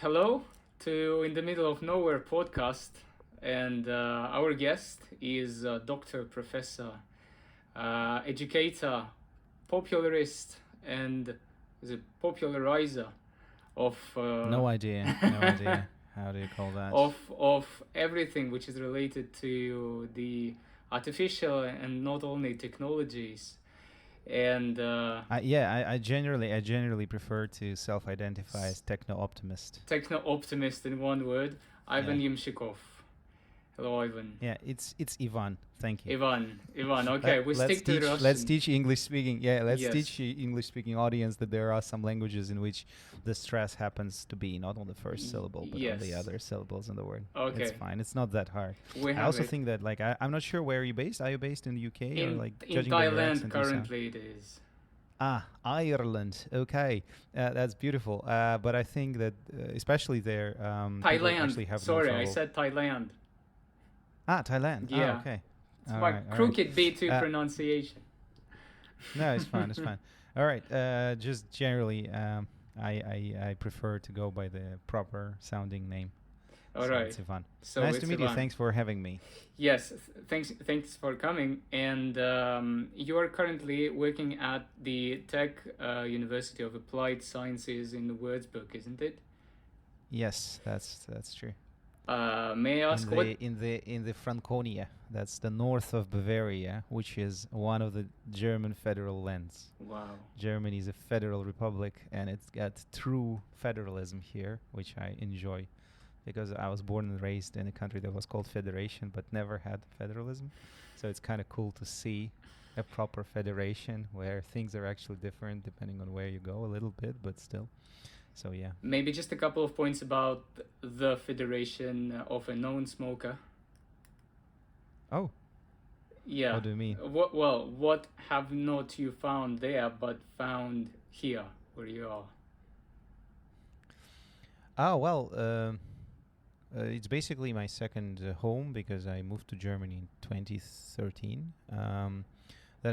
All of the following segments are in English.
Hello to In the Middle of Nowhere podcast, and our guest is Dr. Professor, educator, popularist, and the popularizer of No idea. No idea. How do you call that? of everything which is related to the artificial and not only technologies. And I generally prefer to self-identify as techno-optimist. Techno-Optimist in one word, Ivan Yeah. Yamshchikov. Hello, Ivan. Yeah, it's Ivan. Thank you. Ivan. Okay, we Let's stick to teach. Russian. Let's teach English speaking. Yeah, let's Yes. teach the English speaking audience that there are some languages in which the stress happens to be not on the first syllable but on the Yes. other syllables in the word. Okay. It's fine. It's not that hard. We I have also it. think that I'm not sure where you're based. Are you based in the UK or In judging by your Thailand accent, you sound- currently it is. Ireland. Okay, that's beautiful. But I think that especially there, people actually Thailand. have Sorry, no I trouble. said Thailand. Thailand. Yeah. Okay. It's All my right. crooked B2 Uh, pronunciation. No, it's fine. It's fine. All right. Just generally, I prefer to go by the proper sounding name. All So right. it's Ivan. So Nice it's to meet you. Ivan. Thanks for having me. Yes, thanks for coming. And you are currently working at the Tech University of Applied Sciences in Würzburg, isn't it? Yes, that's true. May I ask what? In the Franconia, that's the north of Bavaria, which is one of the German federal lands. Wow. Germany is a federal republic, and it's got true federalism here, which I enjoy, because I was born and raised in a country that was called Federation, but never had federalism. So it's kind of cool to see a proper federation where things are actually different depending on where you go a little bit, but still. So yeah. Maybe just a couple of points about the Federation of a known smoker. Oh. Yeah. What do you mean? What have not you found there, but found here where you are? It's basically my second home because I moved to Germany in 2013. Then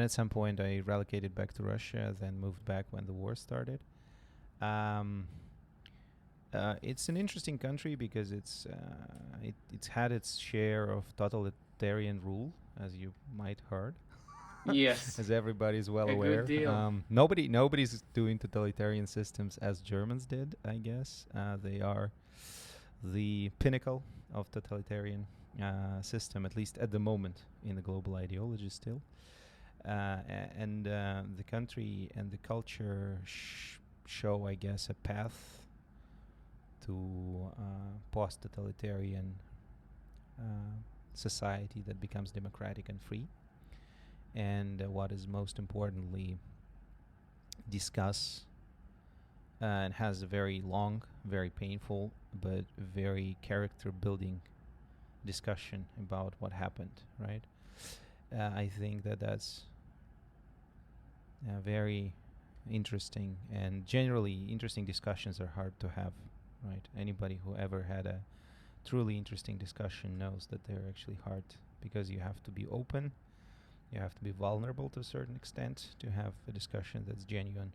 at some point I relocated back to Russia, then moved back when the war started. It's an interesting country because it's had its share of totalitarian rule, as you might heard. Yes. As everybody's well A aware. good deal. Nobody's doing totalitarian systems as Germans did, I guess. They are the pinnacle of totalitarian system, at least at the moment, in the global ideology still. And the country and the culture show, I guess, a path to post-totalitarian society that becomes democratic and free. And what is most importantly, discuss and has a very long, very painful, but very character-building discussion about what happened, right? I think that's very interesting, and generally interesting discussions are hard to have, right? Anybody who ever had a truly interesting discussion knows that they're actually hard because you have to be open, you have to be vulnerable to a certain extent to have a discussion that's genuine.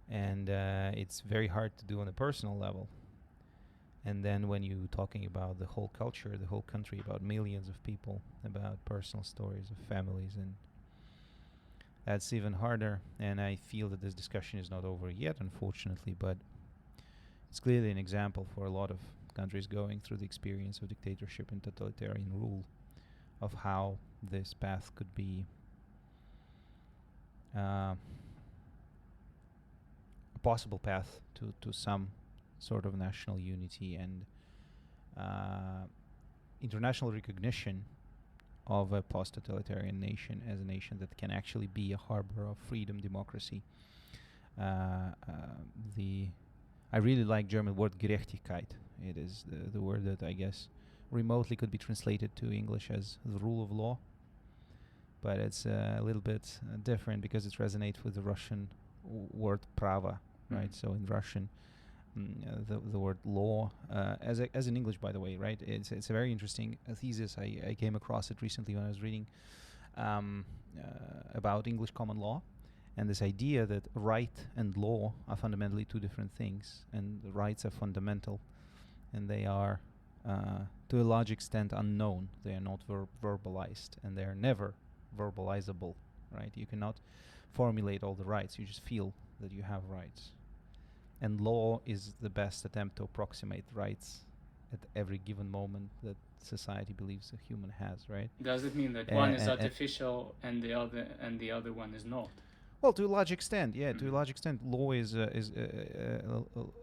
And it's very hard to do on a personal level. And then when you're talking about the whole culture, the whole country, about millions of people, about personal stories of families, and that's even harder. And I feel that this discussion is not over yet, unfortunately, but it's clearly an example for a lot of countries going through the experience of dictatorship and totalitarian rule, of how this path could be a possible path to some sort of national unity and international recognition of a post-totalitarian nation as a nation that can actually be a harbor of freedom, democracy. I really like German word Gerechtigkeit. It is the word that I guess remotely could be translated to English as the rule of law, but it's a little bit different because it resonates with the Russian word Pravo, right? So in Russian, the word law, as in English, by the way, right? It's a very interesting thesis. I came across it recently when I was reading about English common law, And this idea that right and law are fundamentally two different things, and the rights are fundamental, and they are, to a large extent, unknown. They are not verbalized, and they are never verbalizable, right? You cannot formulate all the rights. You just feel that you have rights. And law is the best attempt to approximate rights at every given moment that society believes a human has, right? Does it mean that one is artificial and the other one is not? Well, to a large extent, yeah. To a large extent, law is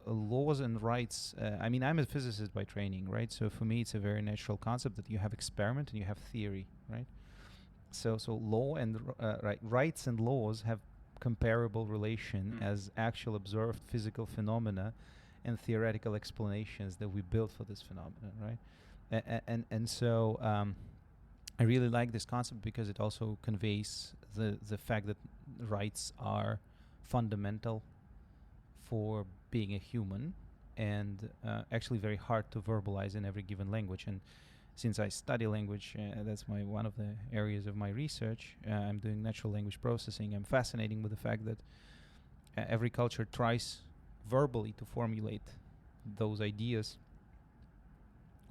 laws and rights. I mean, I'm a physicist by training, right? So for me, it's a very natural concept that you have experiment and you have theory, right? So law and rights and laws have comparable relation as actual observed physical phenomena and theoretical explanations that we built for this phenomenon, right? And so I really like this concept because it also conveys the fact that rights are fundamental for being a human, and actually very hard to verbalize in every given language. And since I study language, that's one of the areas of my research. I'm doing natural language processing. I'm fascinated with the fact that every culture tries verbally to formulate those ideas,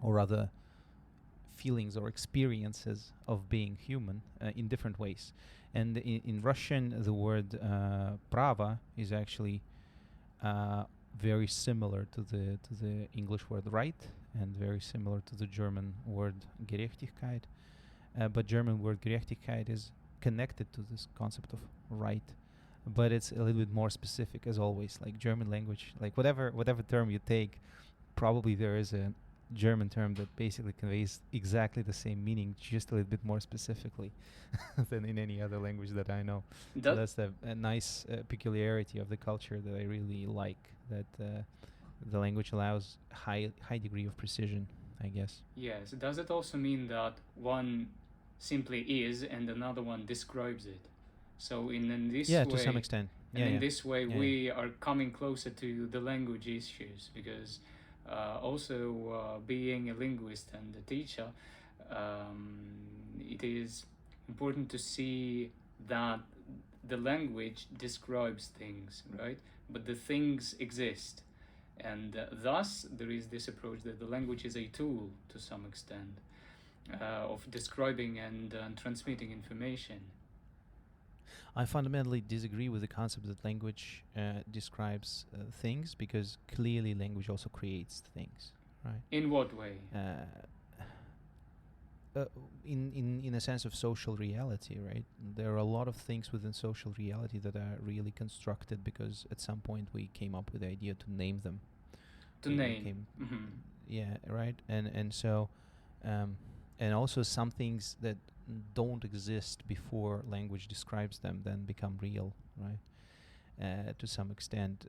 or rather feelings or experiences of being human in different ways. And in Russian, the word Pravo is actually very similar to the English word right, and very similar to the German word Gerechtigkeit. But German word Gerechtigkeit is connected to this concept of right, but it's a little bit more specific, as always. Like German language, like whatever term you take, probably there is a German term that basically conveys exactly the same meaning, just a little bit more specifically than in any other language that I know. So that's a nice peculiarity of the culture that I really like, that the language allows high degree of precision, I guess. Yes. Does it also mean that one simply is and another one describes it? So in this way, to some extent. In this way, we are coming closer to the language issues, because also being a linguist and a teacher, it is important to see that the language describes things, right? But the things exist. And thus, there is this approach that the language is a tool, to some extent, of describing and transmitting information. I fundamentally disagree with the concept that language describes things, because clearly language also creates things, right? In what way? In a sense of social reality, right? There are a lot of things within social reality that are really constructed because at some point we came up with the idea to name them. Yeah, right. And so and also some things that don't exist before language describes them then become real, right? To some extent.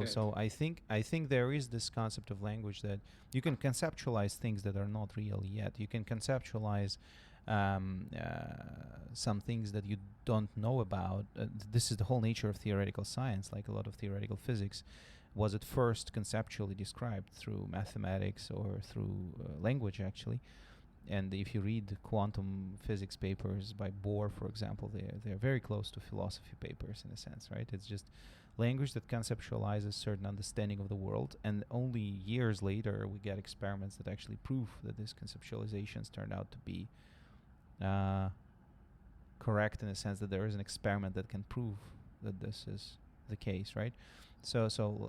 So I think there is this concept of language that you can conceptualize things that are not real yet. You can conceptualize some things that you don't know about. This is the whole nature of theoretical science. Like a lot of theoretical physics was at first conceptually described through mathematics or through language, actually. And if you read quantum physics papers by Bohr, for example, they're very close to philosophy papers in a sense, right? It's just language that conceptualizes certain understanding of the world, and only years later we get experiments that actually prove that these conceptualizations turned out to be correct, in a sense that there is an experiment that can prove that this is the case, right? So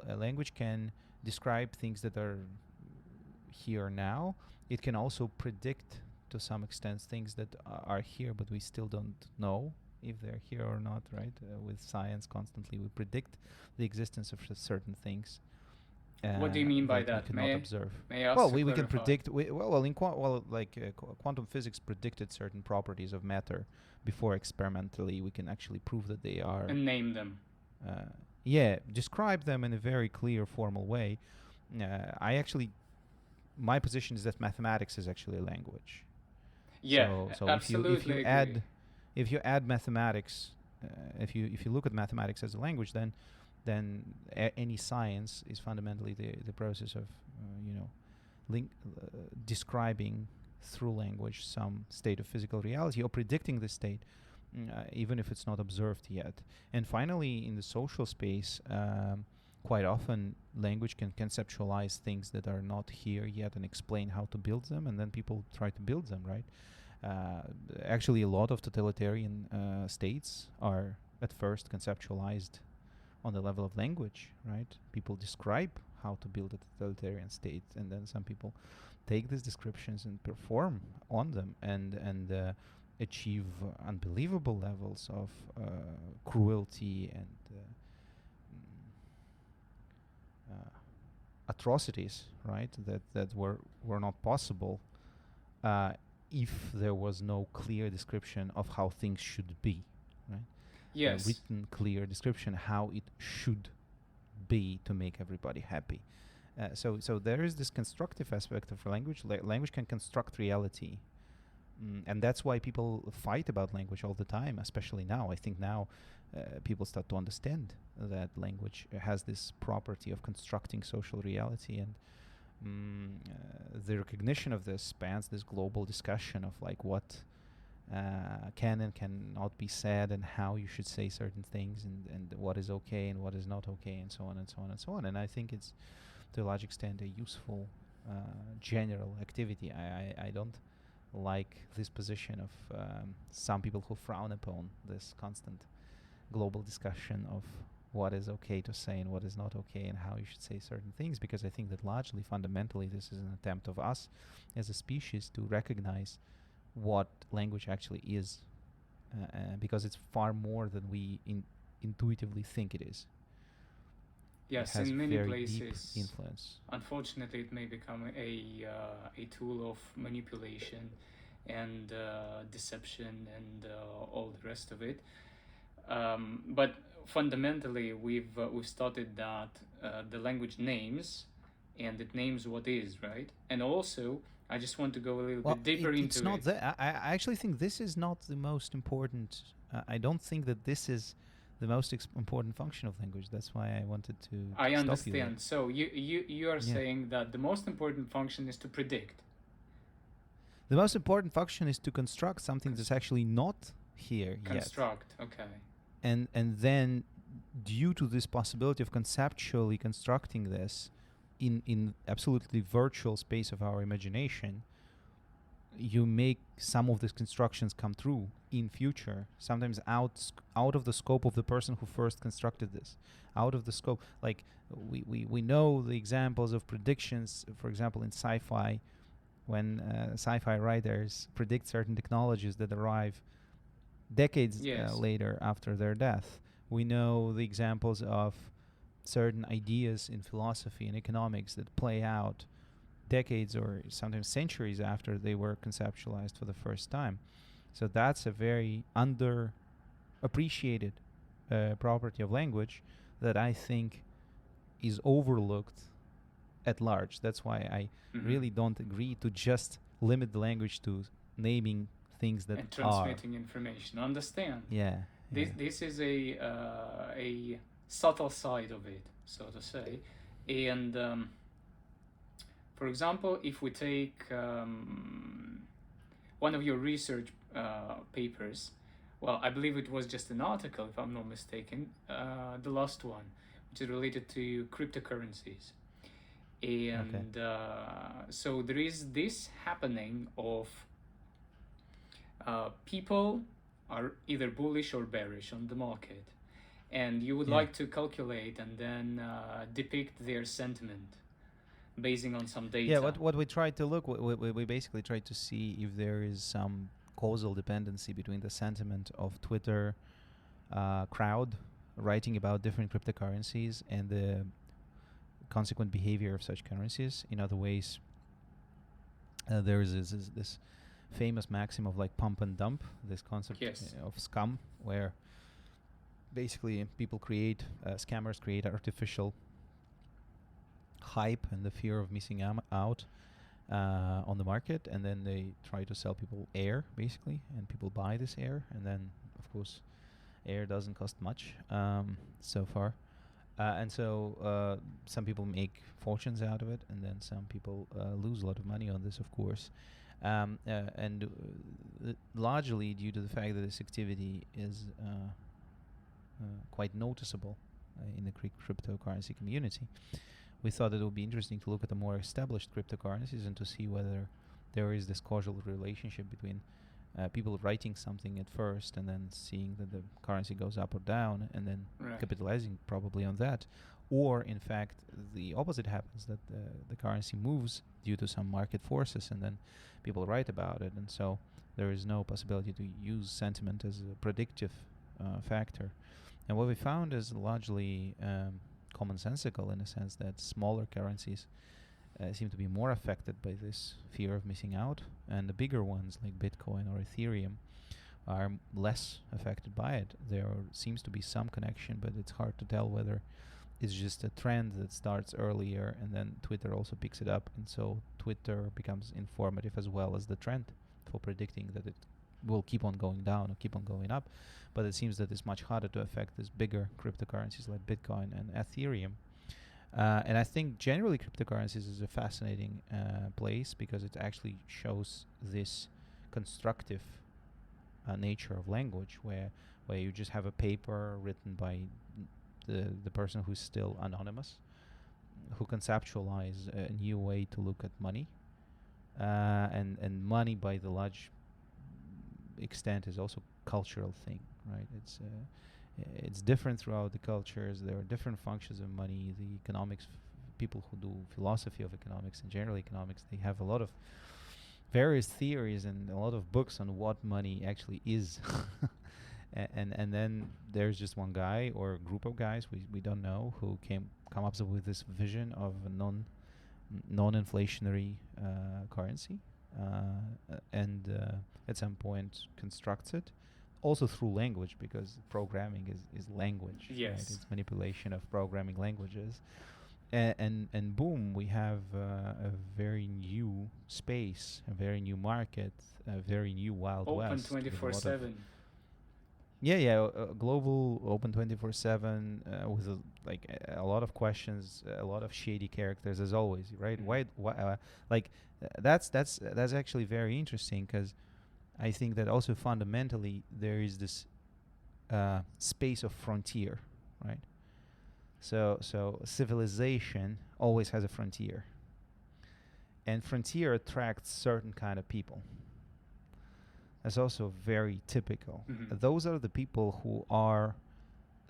a language can describe things that are here now. It can also predict, to some extent, things that are here, but we still don't know if they're here or not, right? With science, constantly we predict the existence of certain things. What do you mean by that? We cannot observe. May I ask well, we can predict. Quantum physics predicted certain properties of matter before experimentally we can actually prove that they are. And name them. Describe them in a very clear, formal way. My position is that mathematics is actually a language. Yeah, so absolutely. If you add mathematics, if you look at mathematics as a language, then any science is fundamentally the process of describing through language some state of physical reality or predicting the state. even if it's not observed yet. And finally, in the social space, quite often language can conceptualize things that are not here yet and explain how to build them, and then people try to build them, right? Actually, a lot of totalitarian states are at first conceptualized on the level of language, right? People describe how to build a totalitarian state, and then some people take these descriptions and perform on them, and achieve unbelievable levels of cruelty and atrocities, right? That were not possible if there was no clear description of how things should be, right? Yes. A written, clear description how it should be to make everybody happy. So there is this constructive aspect of language. Language can construct reality. And that's why people fight about language all the time, especially now. I think now people start to understand that language has this property of constructing social reality, and the recognition of this spans this global discussion of like what can and cannot be said, and how you should say certain things, and what is okay and what is not okay, and so on and so on and so on. And I think it's to a large extent a useful general activity. I don't like this position of some people who frown upon this constant global discussion of what is okay to say and what is not okay, and how you should say certain things, because I think that largely, fundamentally, this is an attempt of us as a species to recognize what language actually is, because it's far more than we intuitively think it is. Yes, it has in many very places, deep influence. unfortunately, it may become a tool of manipulation and deception and all the rest of it. But fundamentally, we've started that the language names, and it names what is, right? And also, I just want to go a little bit deeper into it's not that. I actually think this is not the most important. I don't think that this is the most important function of language. That's why I wanted to I stop understand. You there. So you are saying that the most important function is to predict. The most important function is to construct something that's actually not here construct, yet. Okay. And then, due to this possibility of conceptually constructing this in absolutely virtual space of our imagination, you make some of these constructions come true in future, sometimes out of the scope of the person who first constructed this, out of the scope. Like we know the examples of predictions, for example, in sci-fi, when sci-fi writers predict certain technologies that arrive decades later after their death. We know the examples of certain ideas in philosophy and economics that play out decades or sometimes centuries after they were conceptualized for the first time. So that's a very underappreciated property of language that I think is overlooked at large. That's why I really don't agree to just limit the language to naming things that and transmitting information. Understand? Yeah. This is a subtle side of it, so to say, and for example, if we take one of your research papers, well, I believe it was just an article, if I'm not mistaken, the last one, which is related to cryptocurrencies. And so there is this happening of people are either bullish or bearish on the market, and you would like to calculate and then depict their sentiment basing on some data. Yeah, what we try to look, we basically try to see if there is some causal dependency between the sentiment of Twitter crowd writing about different cryptocurrencies and the consequent behavior of such currencies. In other ways, there is this famous maxim of like pump and dump, this concept of scam, where basically people scammers create artificial hype and the fear of missing out on the market, and then they try to sell people air, basically, and people buy this air, and then of course air doesn't cost much so far, And so some people make fortunes out of it, and then some people lose a lot of money on this, of course. And largely due to the fact that this activity is quite noticeable in the cryptocurrency community, we thought it would be interesting to look at the more established cryptocurrencies and to see whether there is this causal relationship between people writing something at first and then seeing that the currency goes up or down and then capitalizing probably on that. Or, in fact, the opposite happens, that the currency moves due to some market forces and then people write about it. And so there is no possibility to use sentiment as a predictive factor. And what we found is largely commonsensical, in a sense that smaller currencies seem to be more affected by this fear of missing out, and the bigger ones like Bitcoin or Ethereum are less affected by it. There seems to be some connection, but it's hard to tell whether it's just a trend that starts earlier and then Twitter also picks it up, and so Twitter becomes informative as well as the trend for predicting that it will keep on going down or keep on going up. But it seems that it's much harder to affect these bigger cryptocurrencies like Bitcoin and Ethereum. And I think generally cryptocurrencies is a fascinating place because it actually shows this constructive nature of language, where you just have a paper written by the person who's still anonymous, who conceptualize a new way to look at money, and money by the large extent is also cultural thing, right? It's different throughout the cultures. There are different functions of money. The economics people who do philosophy of economics and general economics, they have a lot of various theories and a lot of books on what money actually is. And then there's just one guy or a group of guys, we don't know, who come up with this vision of a non-inflationary currency, and at some point constructs it, also through language, because programming is language. Yes. Right? It's manipulation of programming languages. And boom, we have a very new space, a very new market, a very new Wild West. Open 24/7. Yeah, global, open 24/7, with a lot of questions, a lot of shady characters as always, right? That's actually very interesting, because I think that also fundamentally there is this space of frontier, right? So civilization always has a frontier, and frontier attracts certain kind of people. That's also very typical. Mm-hmm. Those are the people who are,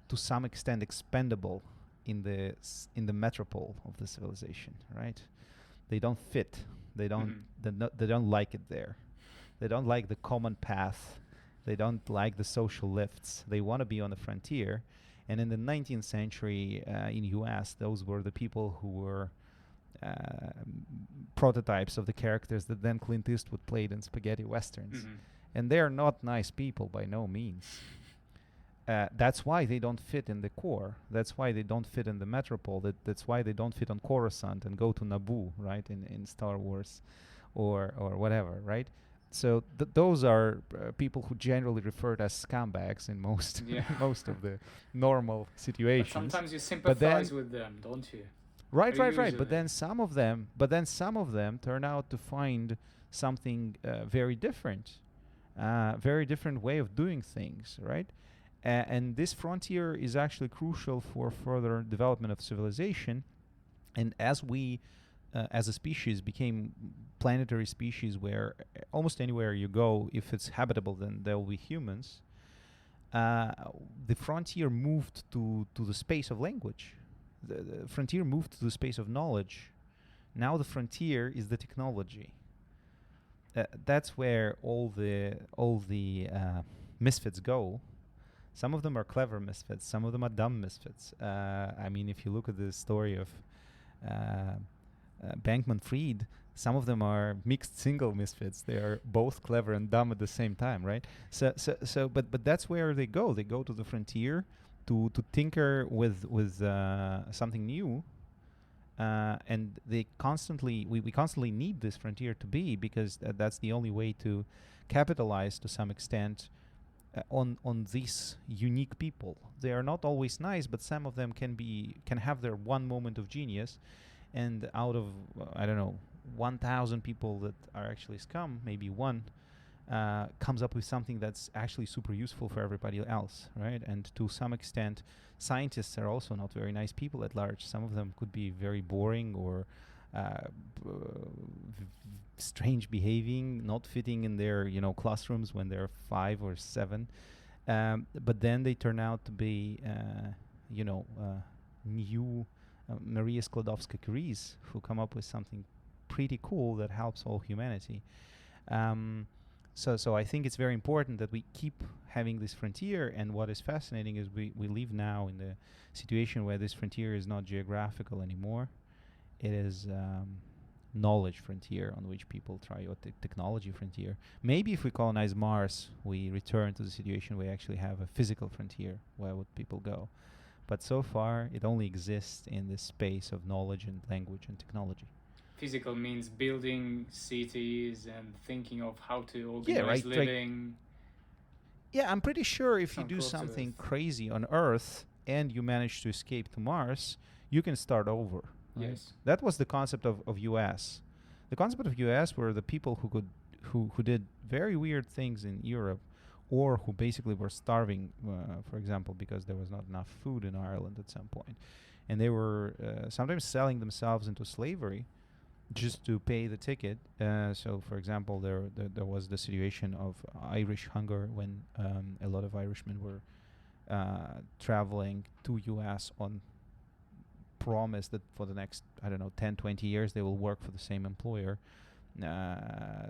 to some extent, expendable in the metropole of the civilization, right? They don't fit. They don't. Mm-hmm. They don't like it there. They don't like the common path. They don't like the social lifts. They want to be on the frontier. And in the 19th century in U.S., those were the people who were prototypes of the characters that then Clint Eastwood played in spaghetti westerns. Mm-hmm. And they are not nice people by no means. That's why they don't fit in the core. That's why they don't fit in the metropole. That's why they don't fit on Coruscant and go to Naboo, right, in Star Wars or whatever, right? So those are people who generally referred as scumbags in most most of the normal situations. But sometimes you sympathize with them, don't you? Right. But then some of them turn out to find something very different. Very different way of doing things, right? And this frontier is actually crucial for further development of civilization. And as we, as a species, became planetary species where almost anywhere you go, if it's habitable, then there will be humans, the frontier moved to the space of language. The frontier moved to the space of knowledge. Now the frontier is the technology. That's where all the misfits go. Some of them are clever misfits. Some of them are dumb misfits. I mean, if you look at the story of Bankman-Fried, some of them are mixed single misfits. They are both clever and dumb at the same time, right? But that's where they go. They go to the frontier to tinker with something new. And we constantly need this frontier to be, because that's the only way to capitalize to some extent on these unique people. They are not always nice, but some of them can have their one moment of genius, and out of I don't know 1,000 people that are actually scum, maybe one comes up with something that's actually super useful for everybody else, right? And to some extent, scientists are also not very nice people at large. Some of them could be very boring or strange behaving, not fitting in their classrooms when they're 5 or 7. But then they turn out to be new Maria Skłodowska-Curies who come up with something pretty cool that helps all humanity. So I think it's very important that we keep having this frontier, and what is fascinating is we live now in the situation where this frontier is not geographical anymore. It is knowledge frontier on which people try, or technology frontier. Maybe if we colonize Mars, we return to the situation where we actually have a physical frontier. Where would people go? But so far, it only exists in this space of knowledge and language and technology. Physical means building cities and thinking of how to organize living. Yeah, I'm pretty sure if you do something crazy on Earth and you manage to escape to Mars, you can start over. Right? Yes. That was the concept of US. The concept of US were the people who did very weird things in Europe, or who basically were starving, for example, because there was not enough food in Ireland at some point. And they were sometimes selling themselves into slavery just to pay the ticket. So, for example, there was the situation of Irish hunger when a lot of Irishmen were traveling to US on promise that for the next, 10, 20 years they will work for the same employer.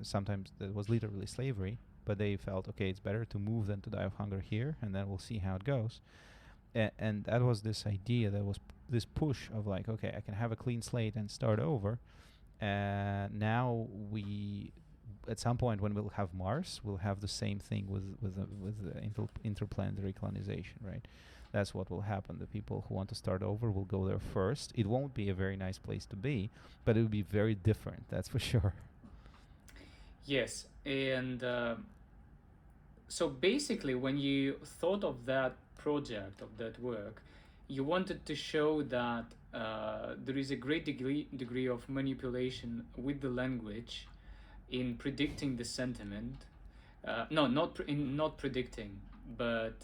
Sometimes that was literally slavery, but they felt, okay, it's better to move than to die of hunger here, and then we'll see how it goes. And that was this idea, that was this push of like, okay, I can have a clean slate and start over. Now at some point when we'll have Mars, we'll have the same thing with interplanetary colonization, right? That's what will happen. The people who want to start over will go there first. It won't be a very nice place to be, but it will be very different, that's for sure. Yes, and so basically when you thought of that project, of that work, you wanted to show that there is a great degree of manipulation with the language in predicting the sentiment. Not predicting, but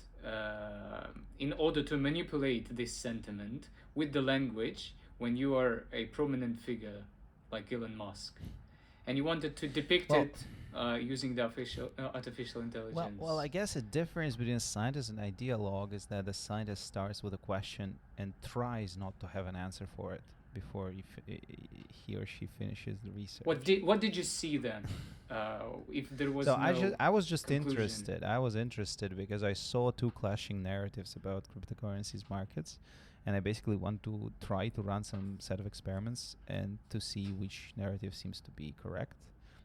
in order to manipulate this sentiment with the language when you are a prominent figure like Elon Musk. And you wanted to depict it using the artificial intelligence. Well, I guess the difference between a scientist and ideologue is that the scientist starts with a question and tries not to have an answer for it before he or she finishes the research. What did you see then? If there was I was just conclusion. interested. I was interested because I saw two clashing narratives about cryptocurrencies markets, and I basically want to try to run some set of experiments and to see which narrative seems to be correct.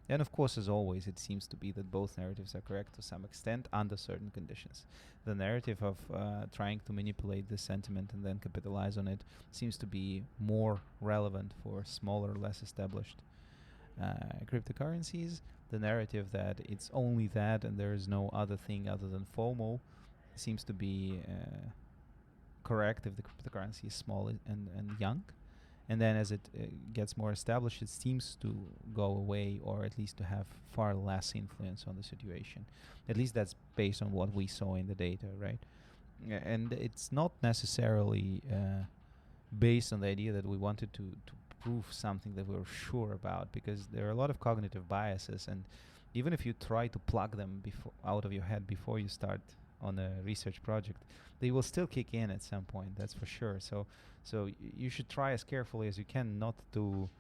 And of course, as always, it seems to be that both narratives are correct to some extent under certain conditions. The narrative of trying to manipulate the sentiment and then capitalize on it seems to be more relevant for smaller, less established cryptocurrencies. The narrative that it's only that and there is no other thing other than FOMO seems to be correct if the cryptocurrency is small and young. And then as it gets more established, it seems to go away, or at least to have far less influence on the situation. At least that's based on what we saw in the data, right? And it's not necessarily based on the idea that we wanted to prove something that we're sure about, because there are a lot of cognitive biases, and even if you try to plug them out of your head before you start on a research project, they will still kick in at some point, that's for sure. So you should try as carefully as you can not to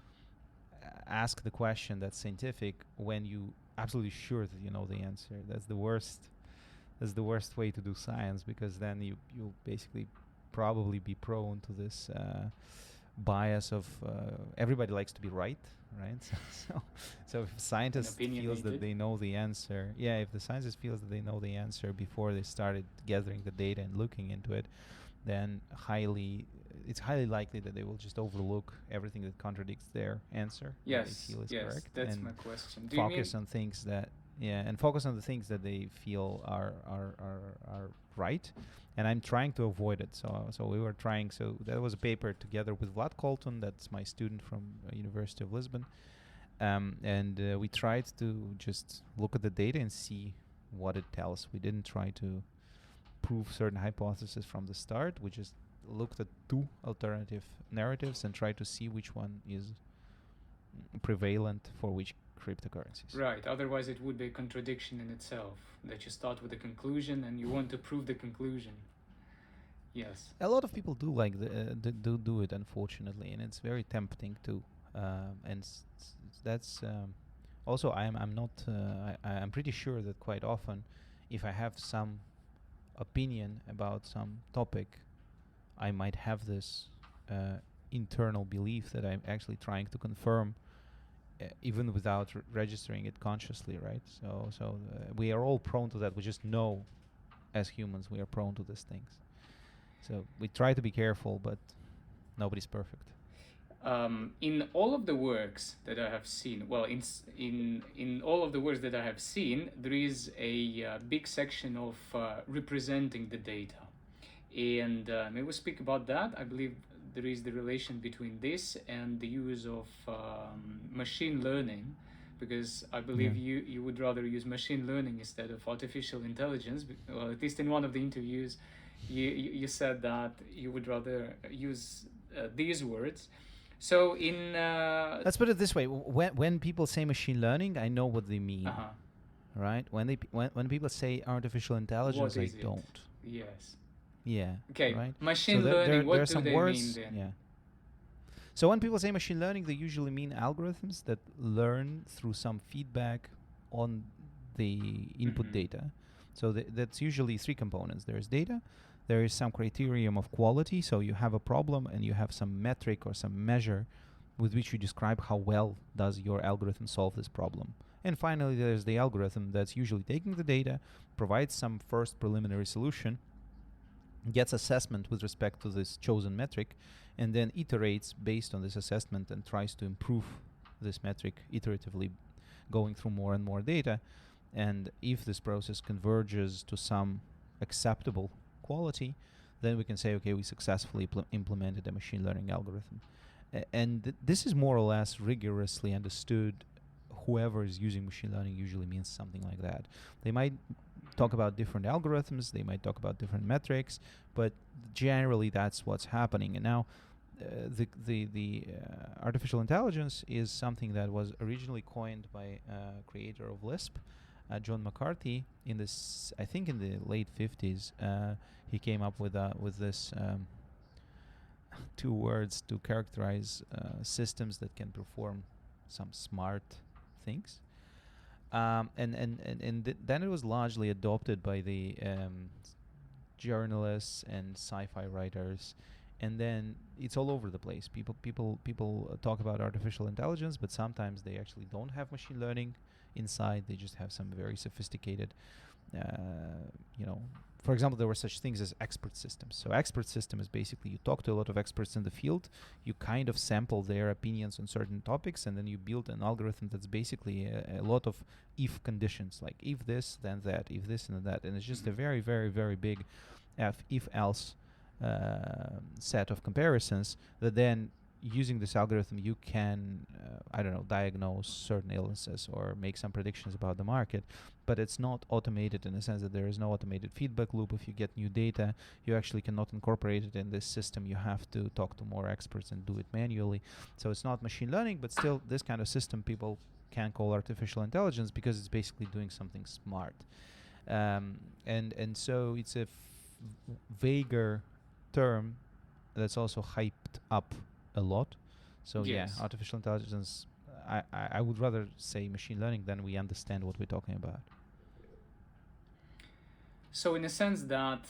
ask the question that's scientific when you absolutely sure that you know the answer. That's the worst way to do science, because then you'll basically probably be prone to this bias of everybody likes to be right? So if scientist feels that they know the answer, if the scientist feels that they know the answer before they started gathering the data and looking into it, then it's highly likely that they will just overlook everything that contradicts their answer. Yes, they feel is correct, that's and my question. focus on things that and focus on the things that they feel are right, and I'm trying to avoid it. So we were trying. So that was a paper together with Vlad Colton, that's my student from University of Lisbon, and we tried to just look at the data and see what it tells. We didn't try to prove certain hypotheses from the start. We just looked at two alternative narratives and tried to see which one is prevalent for which cryptocurrencies. Right, otherwise it would be a contradiction in itself, that you start with a conclusion and you want to prove the conclusion. Yes. A lot of people do like do it, unfortunately, and it's very tempting too. And that's also I'm not I'm pretty sure that quite often, if I have some opinion about some topic, I might have this internal belief that I'm actually trying to confirm, even without registering it consciously, right? So we are all prone to that. We just know, as humans, we are prone to these things. So we try to be careful, but nobody's perfect. In all of the works that I have seen, well, in all of the works that I have seen, there is a big section of representing the data, and may we speak about that? I believe there is the relation between this and the use of machine learning, because I believe you would rather use machine learning instead of artificial intelligence. Well, at least in one of the interviews, you said that you would rather use these words. So let's put it this way: when people say machine learning, I know what they mean, right? When people say artificial intelligence, I don't. Yes. Yeah. Okay. Right. Machine learning. What do they mean then? Yeah. So when people say machine learning, they usually mean algorithms that learn through some feedback on the input data. So that's usually three components. There is data, there is some criterion of quality, so you have a problem and you have some metric or some measure with which you describe how well does your algorithm solve this problem. And finally, there's the algorithm that's usually taking the data, provides some first preliminary solution, gets assessment with respect to this chosen metric, and then iterates based on this assessment and tries to improve this metric iteratively, going through more and more data. And if this process converges to some acceptable quality, then we can say, okay, we successfully implemented a machine learning algorithm. And this is more or less rigorously understood. Whoever is using machine learning usually means something like that. They might talk about different algorithms, they might talk about different metrics, but generally that's what's happening. And now the artificial intelligence is something that was originally coined by creator of Lisp, John McCarthy, in this, I think in the late 50s. He came up with this two words to characterize systems that can perform some smart things. Then it was largely adopted by the journalists and sci-fi writers, and then it's all over the place. People talk about artificial intelligence, but sometimes they actually don't have machine learning inside. They just have some very sophisticated, for example, there were such things as expert systems. So expert system is basically you talk to a lot of experts in the field, you kind of sample their opinions on certain topics, and then you build an algorithm that's basically a lot of if conditions, like if this, then that, if this, and that. And it's just a very, very, very big if-else set of comparisons that then, using this algorithm, you can, diagnose certain illnesses or make some predictions about the market. But it's not automated in the sense that there is no automated feedback loop. If you get new data, you actually cannot incorporate it in this system. You have to talk to more experts and do it manually. So it's not machine learning, but still this kind of system people can call artificial intelligence because it's basically doing something smart. And so it's a vaguer term that's also hyped up a lot. So yes. Artificial intelligence, I would rather say machine learning than we understand what we're talking about. So in a sense that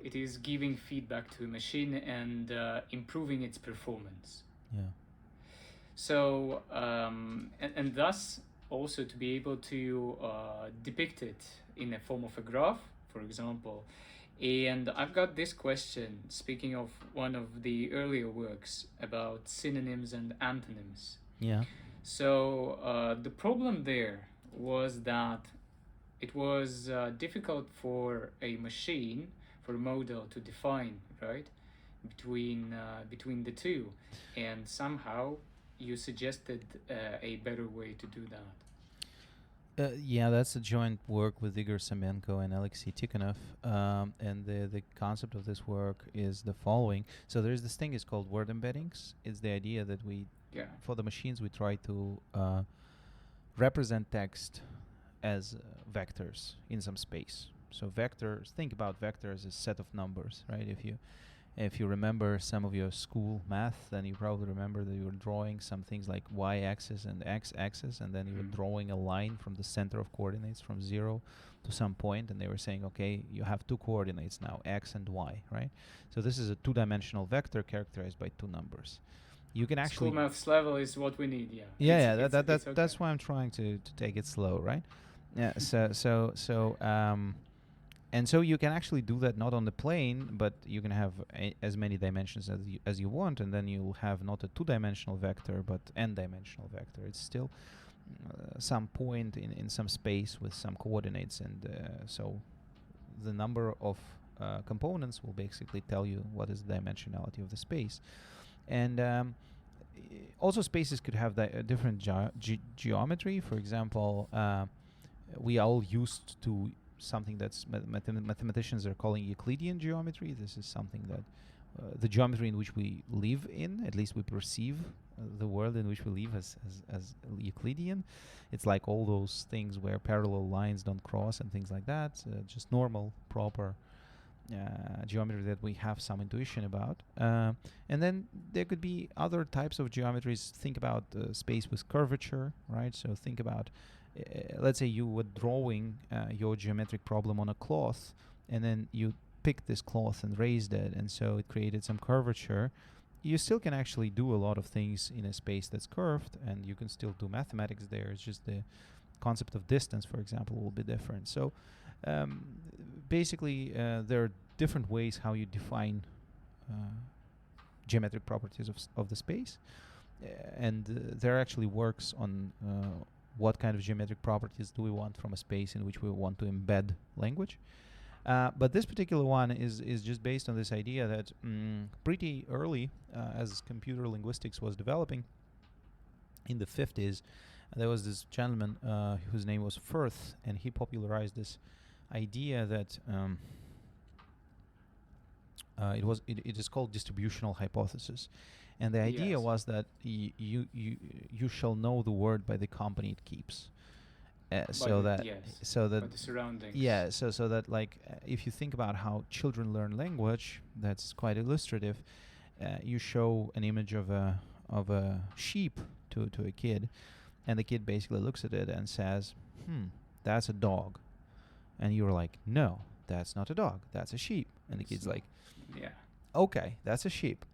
it is giving feedback to a machine and improving its performance. Yeah. So and thus also to be able to depict it in a form of a graph, for example. And I've got this question, speaking of one of the earlier works about synonyms and antonyms. Yeah. So the problem there was that it was difficult for a machine, for a model to define, right, between the two, and somehow you suggested a better way to do that. Yeah, that's a joint work with Igor Semenko and Alexei Tikhonov. And the concept of this work is the following. So there's this thing is called word embeddings. It's the idea that Yeah. for the machines, we try to represent text as vectors in some space. So vectors, think about vectors as a set of numbers, right? If you remember some of your school math, then you probably remember that you were drawing some things like y-axis and x-axis, and then you were drawing a line from the center of coordinates from 0 to some point, and they were saying, okay, you have two coordinates now, x and y, right? So this is a two-dimensional vector characterized by two numbers. You can actually... School maths level is what we need, yeah. Yeah, It's okay. that's why I'm trying to take it slow, right? Yeah, and so you can actually do that not on the plane, but you can have as many dimensions as you want, and then you'll have not a two-dimensional vector, but n-dimensional vector. It's still some point in some space with some coordinates, and so the number of components will basically tell you what is the dimensionality of the space. And also spaces could have different geometry. For example, we all used to something that's mathematicians are calling Euclidean geometry. This is something that the geometry in which we live in, at least we perceive the world in which we live as Euclidean. It's like all those things where parallel lines don't cross and things like that. Just normal, proper geometry that we have some intuition about. And then there could be other types of geometries. Think about space with curvature, right? So think about let's say you were drawing your geometric problem on a cloth, and then you picked this cloth and raised it, and so it created some curvature. You still can actually do a lot of things in a space that's curved, and you can still do mathematics there. It's just the concept of distance, for example, will be different. So basically, there are different ways how you define geometric properties of the space, and there actually works on what kind of geometric properties do we want from a space in which we want to embed language. But this particular one is just based on this idea that pretty early, as computer linguistics was developing in the 50s, there was this gentleman whose name was Firth, and he popularized this idea that it is called distributional hypothesis. And the idea was that you shall know the word by the company it keeps, so that by the surroundings. Yeah, so that like if you think about how children learn language, that's quite illustrative. You show an image of a sheep to a kid, and the kid basically looks at it and says, that's a dog, and you're like, no, that's not a dog, that's a sheep, and the kid's like, okay, that's a sheep.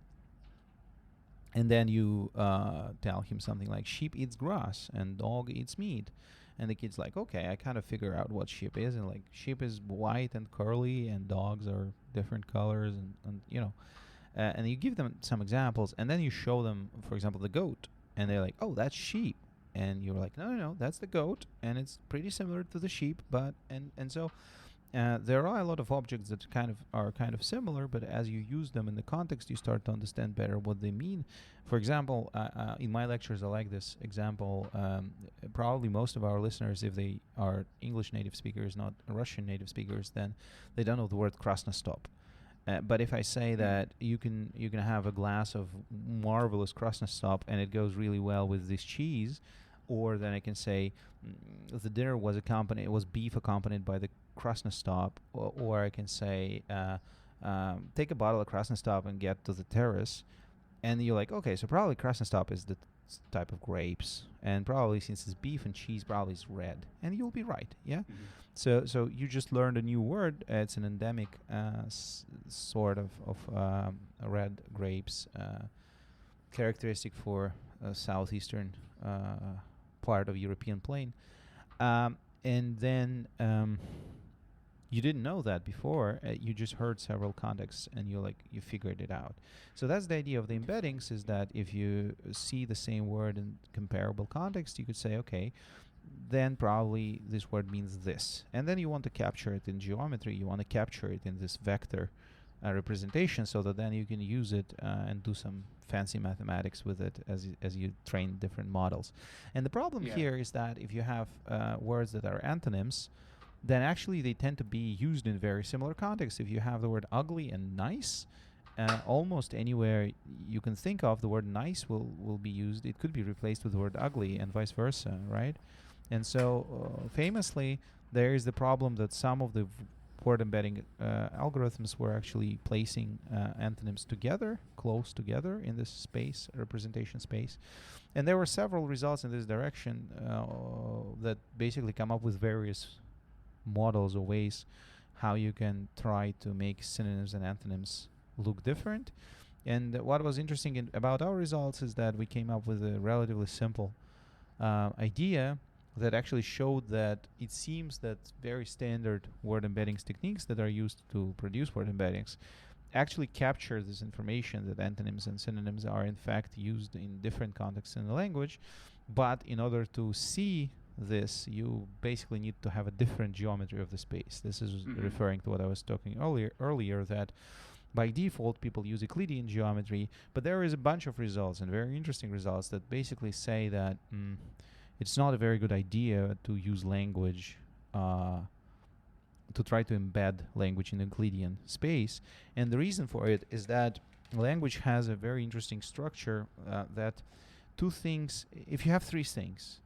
And then you tell him something like sheep eats grass and dog eats meat. And the kid's like, okay, I kind of figure out what sheep is. And like sheep is white and curly and dogs are different colors. And you know, and you give them some examples. And then you show them, for example, the goat. And they're like, oh, that's sheep. And you're like, no, that's the goat. And it's pretty similar to the sheep. But and so there are a lot of objects that are kind of similar, but as you use them in the context, you start to understand better what they mean. For example, in my lectures, I like this example. Probably most of our listeners, if they are English native speakers, not Russian native speakers, then they don't know the word krasnostop. But if I say that you can have a glass of marvelous krasnostop and it goes really well with this cheese, or then I can say the dinner was beef accompanied by the krasnostop, or I can say take a bottle of krasnostop and get to the terrace, and you're like, okay, so probably krasnostop is the type of grapes, and probably since it's beef and cheese, probably it's red, and you'll be right, yeah. So you just learned a new word. It's an endemic sort of red grapes, characteristic for southeastern part of European plain, and then you didn't know that before. You just heard several contexts, and you figured it out. So that's the idea of the embeddings, is that if you see the same word in comparable context, you could say, okay, then probably this word means this. And then you want to capture it in geometry. You want to capture it in this vector representation, so that then you can use it and do some fancy mathematics with it as you train different models. And the problem here is that if you have words that are antonyms, then actually they tend to be used in very similar contexts. If you have the word ugly and nice, almost anywhere you can think of, the word nice will be used. It could be replaced with the word ugly and vice versa, right? And so famously, there is the problem that some of the word embedding algorithms were actually placing antonyms together, close together in this space, representation space. And there were several results in this direction that basically come up with various models or ways how you can try to make synonyms and antonyms look different. And what was interesting about our results is that we came up with a relatively simple idea that actually showed that it seems that very standard word embeddings techniques that are used to produce word embeddings actually capture this information that antonyms and synonyms are in fact used in different contexts in the language. But in order to see this, you basically need to have a different geometry of the space. This is referring to what I was talking earlier, that by default people use Euclidean geometry, but there is a bunch of results, and very interesting results, that basically say that it's not a very good idea to use language to try to embed language in Euclidean space. And the reason for it is that language has a very interesting structure that two things, if you have three things,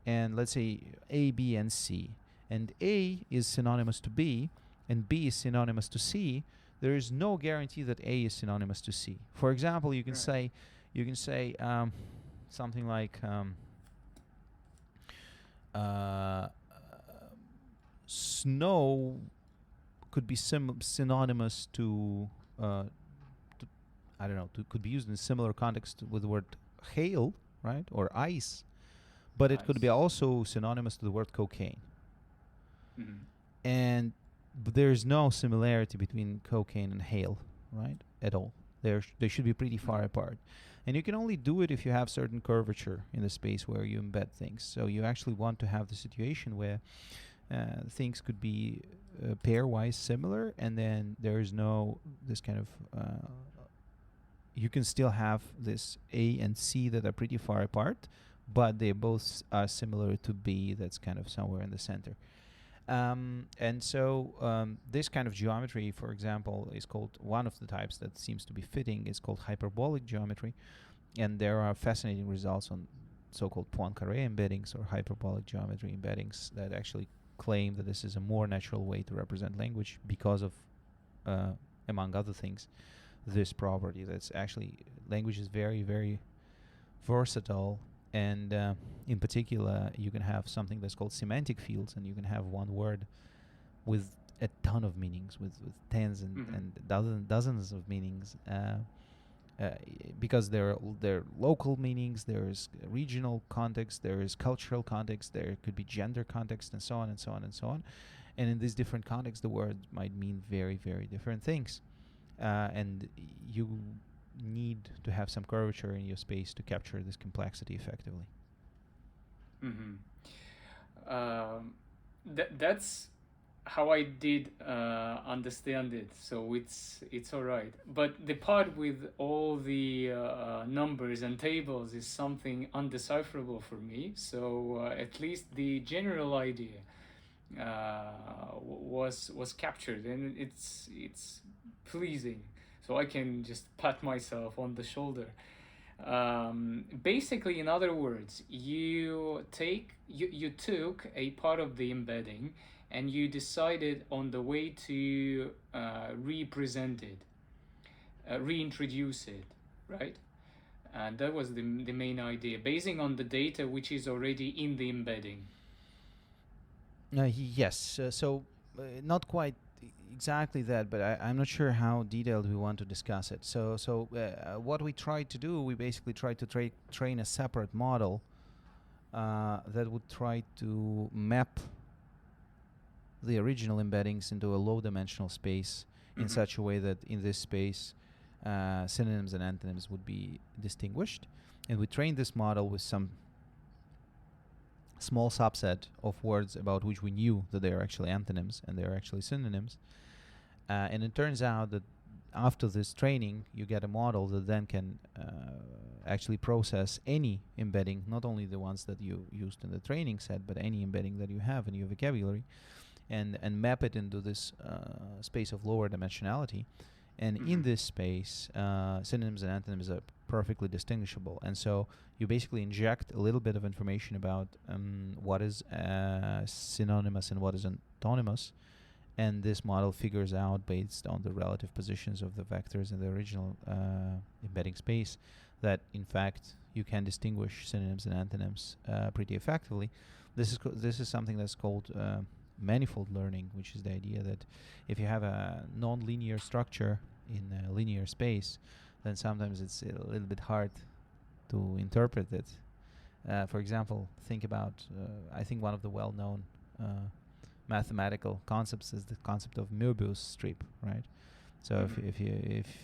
and let's say A, B, and C, and A is synonymous to B, and B is synonymous to C, there is no guarantee that A is synonymous to C. For example, you can say something like snow could be synonymous to I don't know, could be used in a similar context with the word hail, right, or ice, but it could be also synonymous to the word cocaine. And there's no similarity between cocaine and hail, right, at all. They should be pretty far apart. And you can only do it if you have certain curvature in the space where you embed things. So you actually want to have the situation where things could be pairwise similar, and then there is no this kind of you can still have this A and C that are pretty far apart, but they both are similar to B that's kind of somewhere in the center. And so this kind of geometry, for example, is called, one of the types that seems to be fitting is called hyperbolic geometry. And there are fascinating results on so-called Poincaré embeddings or hyperbolic geometry embeddings that actually claim that this is a more natural way to represent language because of, among other things, this property. That's actually, language is very, very versatile. And in particular, you can have something that's called semantic fields, and you can have one word with a ton of meanings, with tens and dozens of meanings, because there are local meanings, there is regional context, there is cultural context, there could be gender context, and so on and so on and so on. And in these different contexts, the word might mean very, very different things. And you need to have some curvature in your space to capture this complexity effectively. That's how I did understand it, so it's all right. But the part with all the numbers and tables is something undecipherable for me. So at least the general idea was captured, and it's pleasing. So I can just pat myself on the shoulder. Basically, in other words, you took a part of the embedding and you decided on the way to represent it, reintroduce it, right? And that was the main idea, basing on the data which is already in the embedding. Yes, so not quite exactly that, but I'm not sure how detailed we want to discuss it. So what we tried to do, we basically tried to train a separate model that would try to map the original embeddings into a low-dimensional space in such a way that in this space synonyms and antonyms would be distinguished. And we trained this model with some small subset of words about which we knew that they are actually antonyms and they are actually synonyms. And it turns out that after this training, you get a model that then can actually process any embedding, not only the ones that you used in the training set, but any embedding that you have in your vocabulary, and map it into this space of lower dimensionality. And in this space, synonyms and antonyms are perfectly distinguishable. And so you basically inject a little bit of information about what is synonymous and what is antonymous. And this model figures out, based on the relative positions of the vectors in the original embedding space, that in fact you can distinguish synonyms and antonyms pretty effectively. This is something that's called manifold learning, which is the idea that if you have a non-linear structure in a linear space, then sometimes it's a little bit hard to interpret it. For example, think about I think one of the well-known mathematical concepts is the concept of Möbius strip, right? So if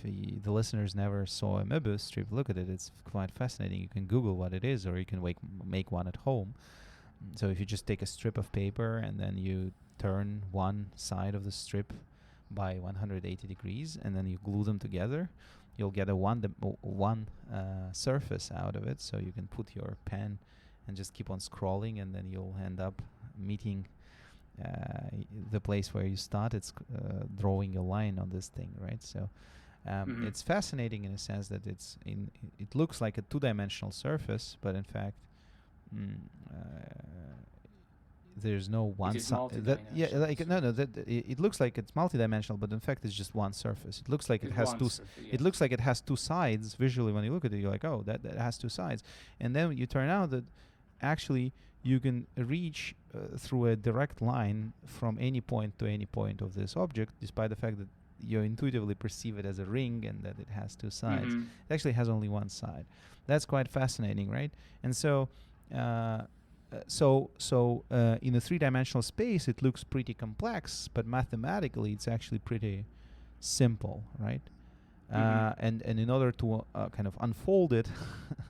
the listeners never saw a Möbius strip, look at it. It's quite fascinating. You can Google what it is, or you can make one at home. So if you just take a strip of paper and then you turn one side of the strip by 180 degrees and then you glue them together, you'll get a one surface out of it. So you can put your pen and just keep on scrolling, and then you'll end up meeting the place where you started drawing a line on this thing, right? So it's fascinating in a sense that it looks like a two-dimensional surface, but in fact there's no one side. It looks like it's multidimensional, but in fact it's just one surface. It looks like it has two. It looks like it has two sides visually. When you look at it, you're like, oh, that has two sides, and then you turn out that actually you can reach through a direct line from any point to any point of this object, despite the fact that you intuitively perceive it as a ring and that it has two sides. It actually has only one side. That's quite fascinating, right? And so in a three-dimensional space, it looks pretty complex, but mathematically, it's actually pretty simple, right? And in order to kind of unfold it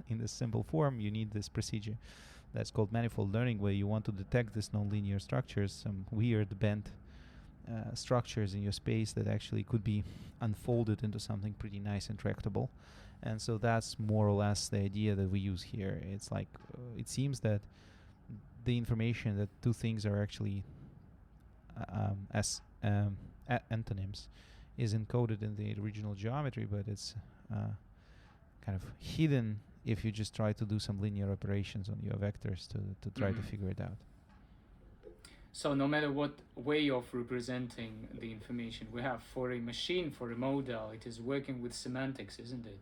in this simple form, you need this procedure that's called manifold learning, where you want to detect these nonlinear structures, some weird bent structures in your space that actually could be unfolded into something pretty nice and tractable. And so that's more or less the idea that we use here. It's like it seems that the information that two things are actually as antonyms is encoded in the original geometry, but it's kind of hidden if you just try to do some linear operations on your vectors to try to figure it out. So no matter what way of representing the information we have, for a machine, for a model, it is working with semantics, isn't it?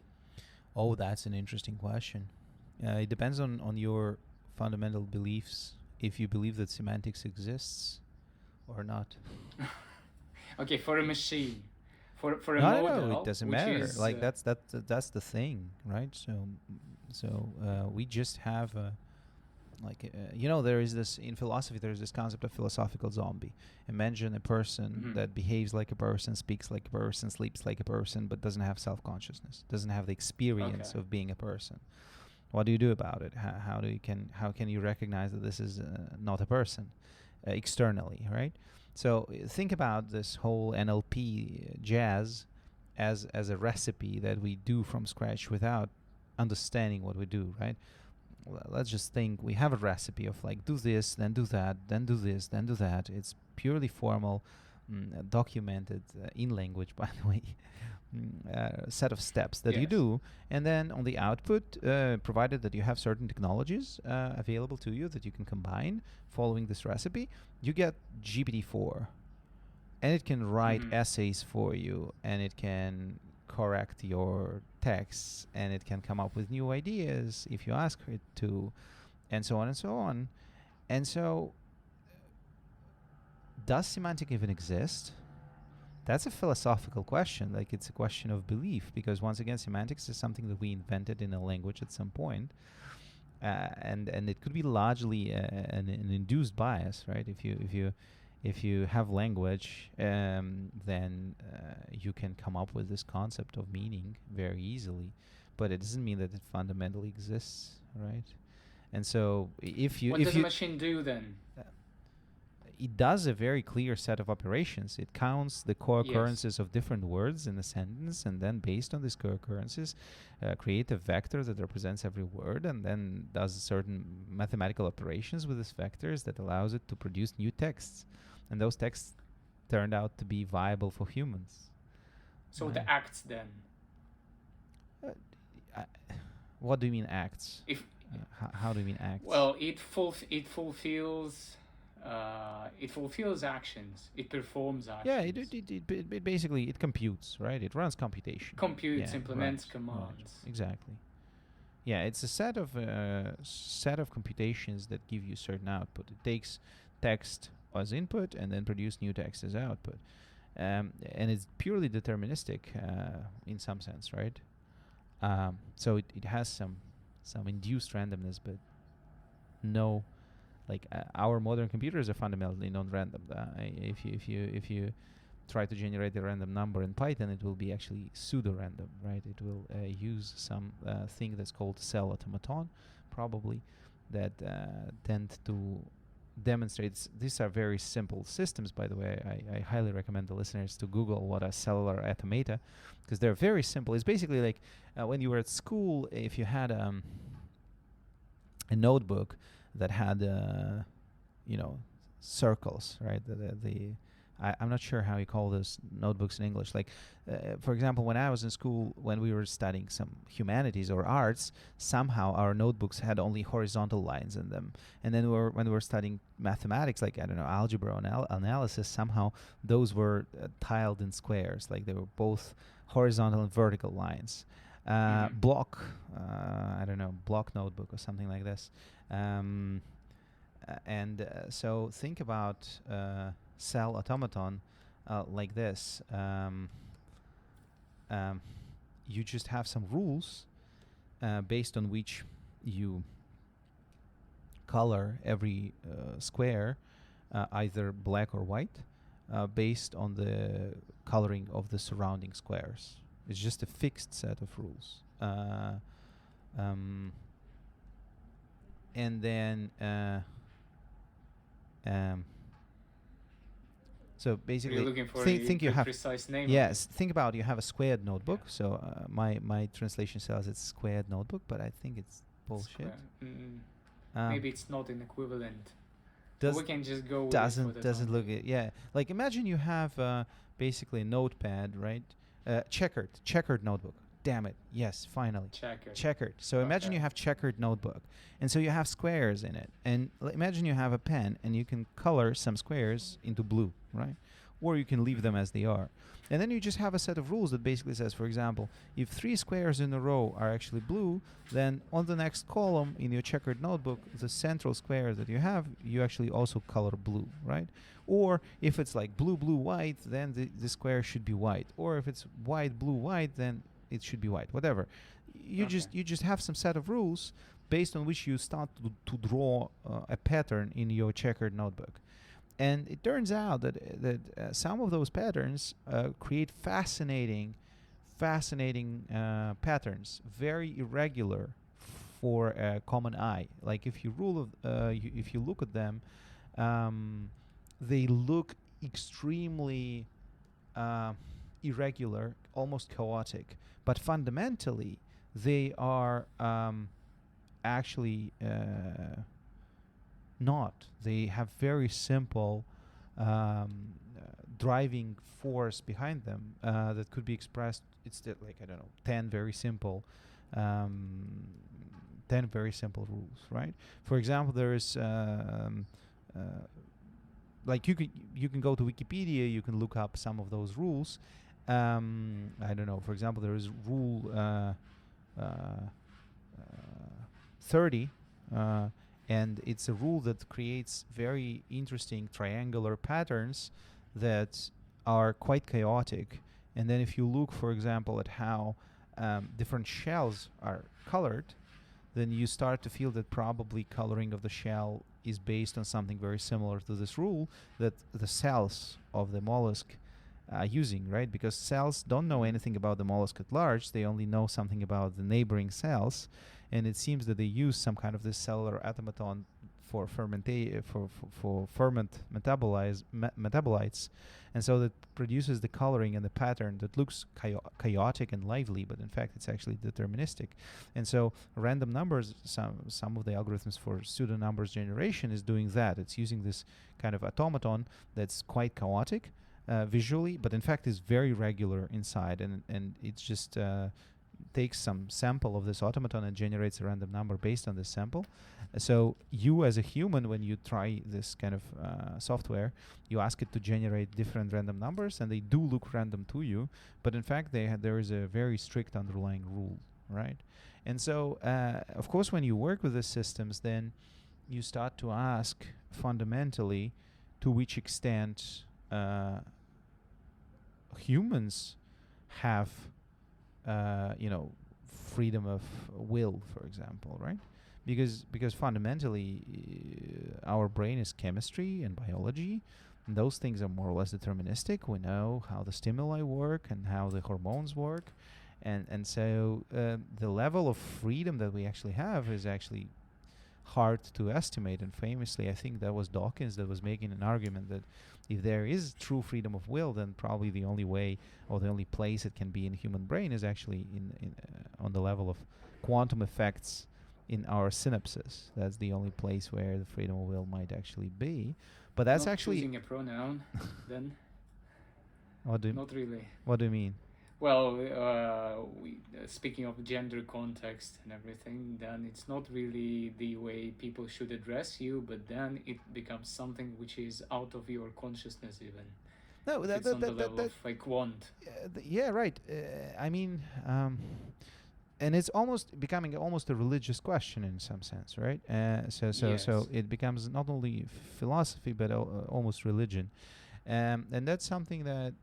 Oh, that's an interesting question. It depends on your fundamental beliefs, if you believe that semantics exists or not. Okay, for a machine. For a model, no, it doesn't matter. Like that's the thing, right? So we just have there is this in philosophy. There is this concept of philosophical zombie. Imagine a person that behaves like a person, speaks like a person, sleeps like a person, but doesn't have self-consciousness, doesn't have the experience of being a person. What do you do about it? How can you recognize that this is not a person externally, right? So think about this whole NLP jazz as a recipe that we do from scratch without understanding what we do, right? Well, let's just think we have a recipe of like do this, then do that, then do this, then do that. It's purely formal, documented in language, by the way, set of steps that you do. And then on the output, provided that you have certain technologies available to you that you can combine following this recipe, you get GPT-4. And it can write essays for you, and it can correct your texts, and it can come up with new ideas if you ask it to, and so on and so on. And so, does semantic even exist? That's a philosophical question. Like, it's a question of belief, because once again, semantics is something that we invented in a language at some point, and it could be largely an induced bias, right? If you have language, then you can come up with this concept of meaning very easily, but it doesn't mean that it fundamentally exists, right? And so what does a machine do then? It does a very clear set of operations. It counts the co-occurrences of different words in a sentence, and then based on these co-occurrences, create a vector that represents every word, and then does certain mathematical operations with these vectors that allows it to produce new texts. And those texts turned out to be viable for humans. So the acts then? What do you mean acts? If how do you mean acts? Well, it fulfills actions. It performs actions. Yeah, it basically it computes, right? It runs computation. Computes, implements commands. Right, exactly. Yeah, it's a set of computations that give you certain output. It takes text as input and then produce new text as output, and it's purely deterministic in some sense, right? So it has some induced randomness, but no. Like our modern computers are fundamentally non-random. If you try to generate a random number in Python, it will be actually pseudo-random, right? It will use some thing that's called cell automaton, probably, that tend to demonstrate. These are very simple systems, by the way. I highly recommend the listeners to Google what are cellular automata, because they're very simple. It's basically like when you were at school, if you had a notebook that had circles, right? I'm not sure how you call those notebooks in English. Like, for example, when I was in school, when we were studying some humanities or arts, somehow our notebooks had only horizontal lines in them. And then when we were studying mathematics, like, I don't know, algebra analysis, somehow those were tiled in squares. Like they were both horizontal and vertical lines. Block notebook or something like this. So think about cell automaton like this. You just have some rules based on which you color every square either black or white based on the coloring of the surrounding squares. It's just a fixed set of rules. And then so basically you're looking for think you have precise name. Yes, think about you have a squared notebook. Yeah. So my translation says it's squared notebook, but I think it's bullshit. Maybe it's not an equivalent. We can just go doesn't look it. Yeah, like imagine you have basically a notepad, right? Checkered notebook. Damn it. Yes, finally. Checkered. So imagine you have checkered notebook. And so you have squares in it. And imagine you have a pen and you can color some squares into blue, right? Or you can leave them as they are. And then you just have a set of rules that basically says, for example, if 3 squares in a row are actually blue, then on the next column in your checkered notebook, the central square that you have, you actually also color blue, right? Or if it's like blue, blue, white, then the square should be white. Or if it's white, blue, white, then it should be white. Whatever. You just have some set of rules based on which you start to draw a pattern in your checkered notebook. And it turns out that some of those patterns create fascinating patterns, very irregular for a common eye. Like if you look at them, they look extremely irregular, almost chaotic. But fundamentally, they are actually not. They have very simple driving force behind them that could be expressed. It's like, I don't know, 10 very simple rules, right? For example, there is like you can go to Wikipedia, you can look up some of those rules. I don't know. For example, there is rule 30, and it's a rule that creates very interesting triangular patterns that are quite chaotic. And then if you look, for example, at how different shells are colored, then you start to feel that probably coloring of the shell is based on something very similar to this rule that the cells of the mollusk are using, right? Because cells don't know anything about the mollusk at large. They only know something about the neighboring cells. and it seems that they use some kind of this cellular automaton for ferment metabolites, and so that produces the coloring and the pattern that looks chaotic and lively, but in fact it's actually deterministic. And so random numbers, some of the algorithms for pseudo numbers generation is doing that. It's using this kind of automaton that's quite chaotic visually, but in fact is very regular inside, and it's just takes some sample of this automaton and generates a random number based on this sample. So you as a human, when you try this kind of software, you ask it to generate different random numbers, and they do look random to you, but in fact there is a very strict underlying rule, right? And so of course when you work with the systems, then you start to ask fundamentally to which extent humans have freedom of will, for example, right? Because fundamentally our brain is chemistry and biology, and those things are more or less deterministic. We know how the stimuli work and how the hormones work, and so the level of freedom that we actually have is actually hard to estimate. And famously, I think that was Dawkins that was making an argument that if there is true freedom of will, then probably the only way or the only place it can be in human brain is actually on the level of quantum effects in our synapses. That's the only place where the freedom of will might actually be. But that's not actually choosing a pronoun, then. Not really. What do you mean? Well, speaking of gender context and everything, then it's not really the way people should address you, but then it becomes something which is out of your consciousness even. No, it's on the level of like quant. Yeah, right. I mean, and it's almost becoming almost a religious question in some sense, right? So it becomes not only philosophy but almost religion, and that's something that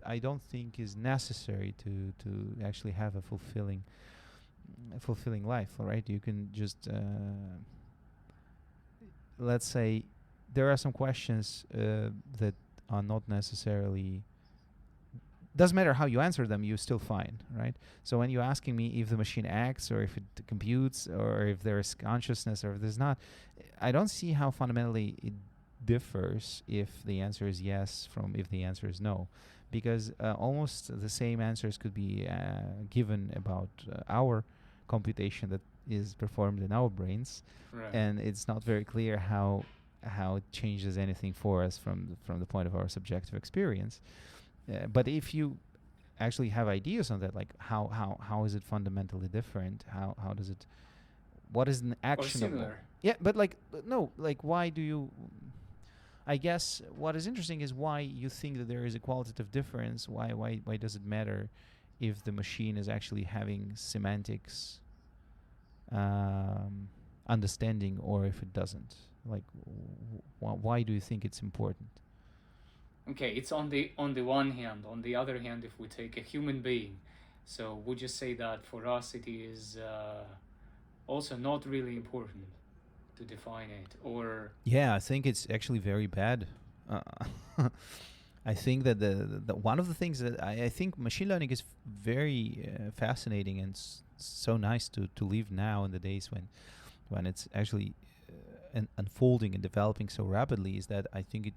I don't think is necessary to actually have a fulfilling life, right? You can just let's say there are some questions that are not necessarily, doesn't matter how you answer them, you're still fine, right? So when you're asking me if the machine acts or if it computes or if there is consciousness or if there's not, I don't see how fundamentally it differs if the answer is yes from if the answer is no, because almost the same answers could be given about our computation that is performed in our brains, right. And it's not very clear how it changes anything for us from the point of our subjective experience. But if you actually have ideas on that, like how is it fundamentally different? How does it? What is an actionable? Or similar. Yeah, but why do you? I guess what is interesting is why you think that there is a qualitative difference. Why does it matter if the machine is actually having semantics understanding or if it doesn't? Like, why do you think it's important? Okay, it's on the one hand. On the other hand, if we take a human being, so would you say that for us it is also not really important to define it, or? Yeah, I think it's actually very bad. I think that the one of the things that I think machine learning is very fascinating and so nice to live now in the days when it's actually unfolding and developing so rapidly, is that I think it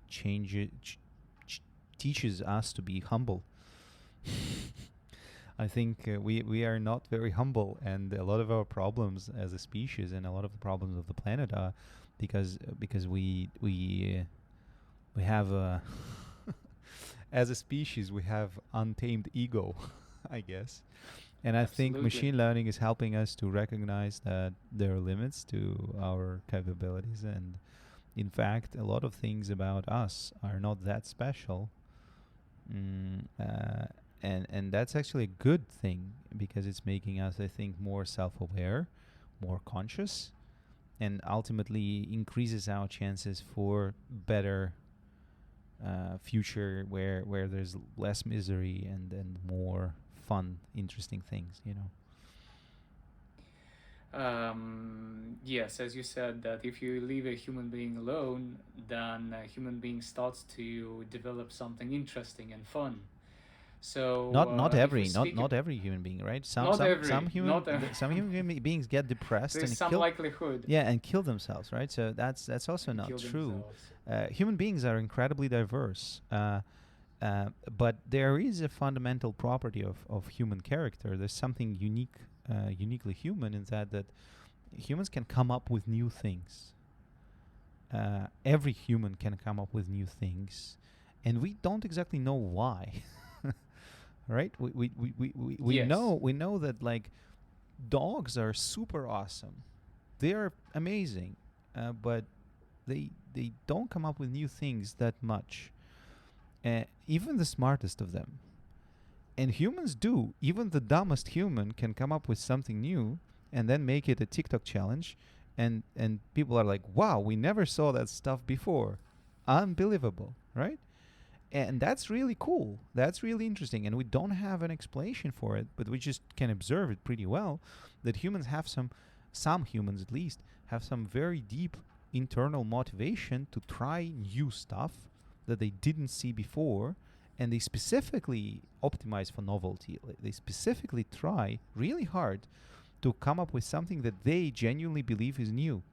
teaches us to be humble. I think we are not very humble, and a lot of our problems as a species and a lot of the problems of the planet are because we have as a species we have untamed ego, I guess. And I think machine learning is helping us to recognize that there are limits to our capabilities, and in fact a lot of things about us are not that special. And that's actually a good thing, because it's making us, I think, more self-aware, more conscious, and ultimately increases our chances for better future where there's less misery and more fun, interesting things, Yes, as you said, that if you leave a human being alone, then a human being starts to develop something interesting and fun. So Not if we every speak not every human being, right? not every, Some human beings get depressed there's and some kill, likelihood, yeah, and kill themselves, right? So that's also and not kill true. themselves. Human beings are incredibly diverse, but there is a fundamental property of human character. There's something uniquely human in that humans can come up with new things. Every human can come up with new things, and we don't exactly know why. Right? Yes. We know that, like, dogs are super awesome. They are amazing, but they don't come up with new things that much. Even the smartest of them. And humans do. Even the dumbest human can come up with something new and then make it a TikTok challenge, and people are like, "Wow, we never saw that stuff before." Unbelievable, right? And that's really cool. That's really interesting. And we don't have an explanation for it, but we just can observe it pretty well, that humans have some humans at least, have some very deep internal motivation to try new stuff that they didn't see before. And they specifically optimize for novelty. They specifically try really hard to come up with something that they genuinely believe is new.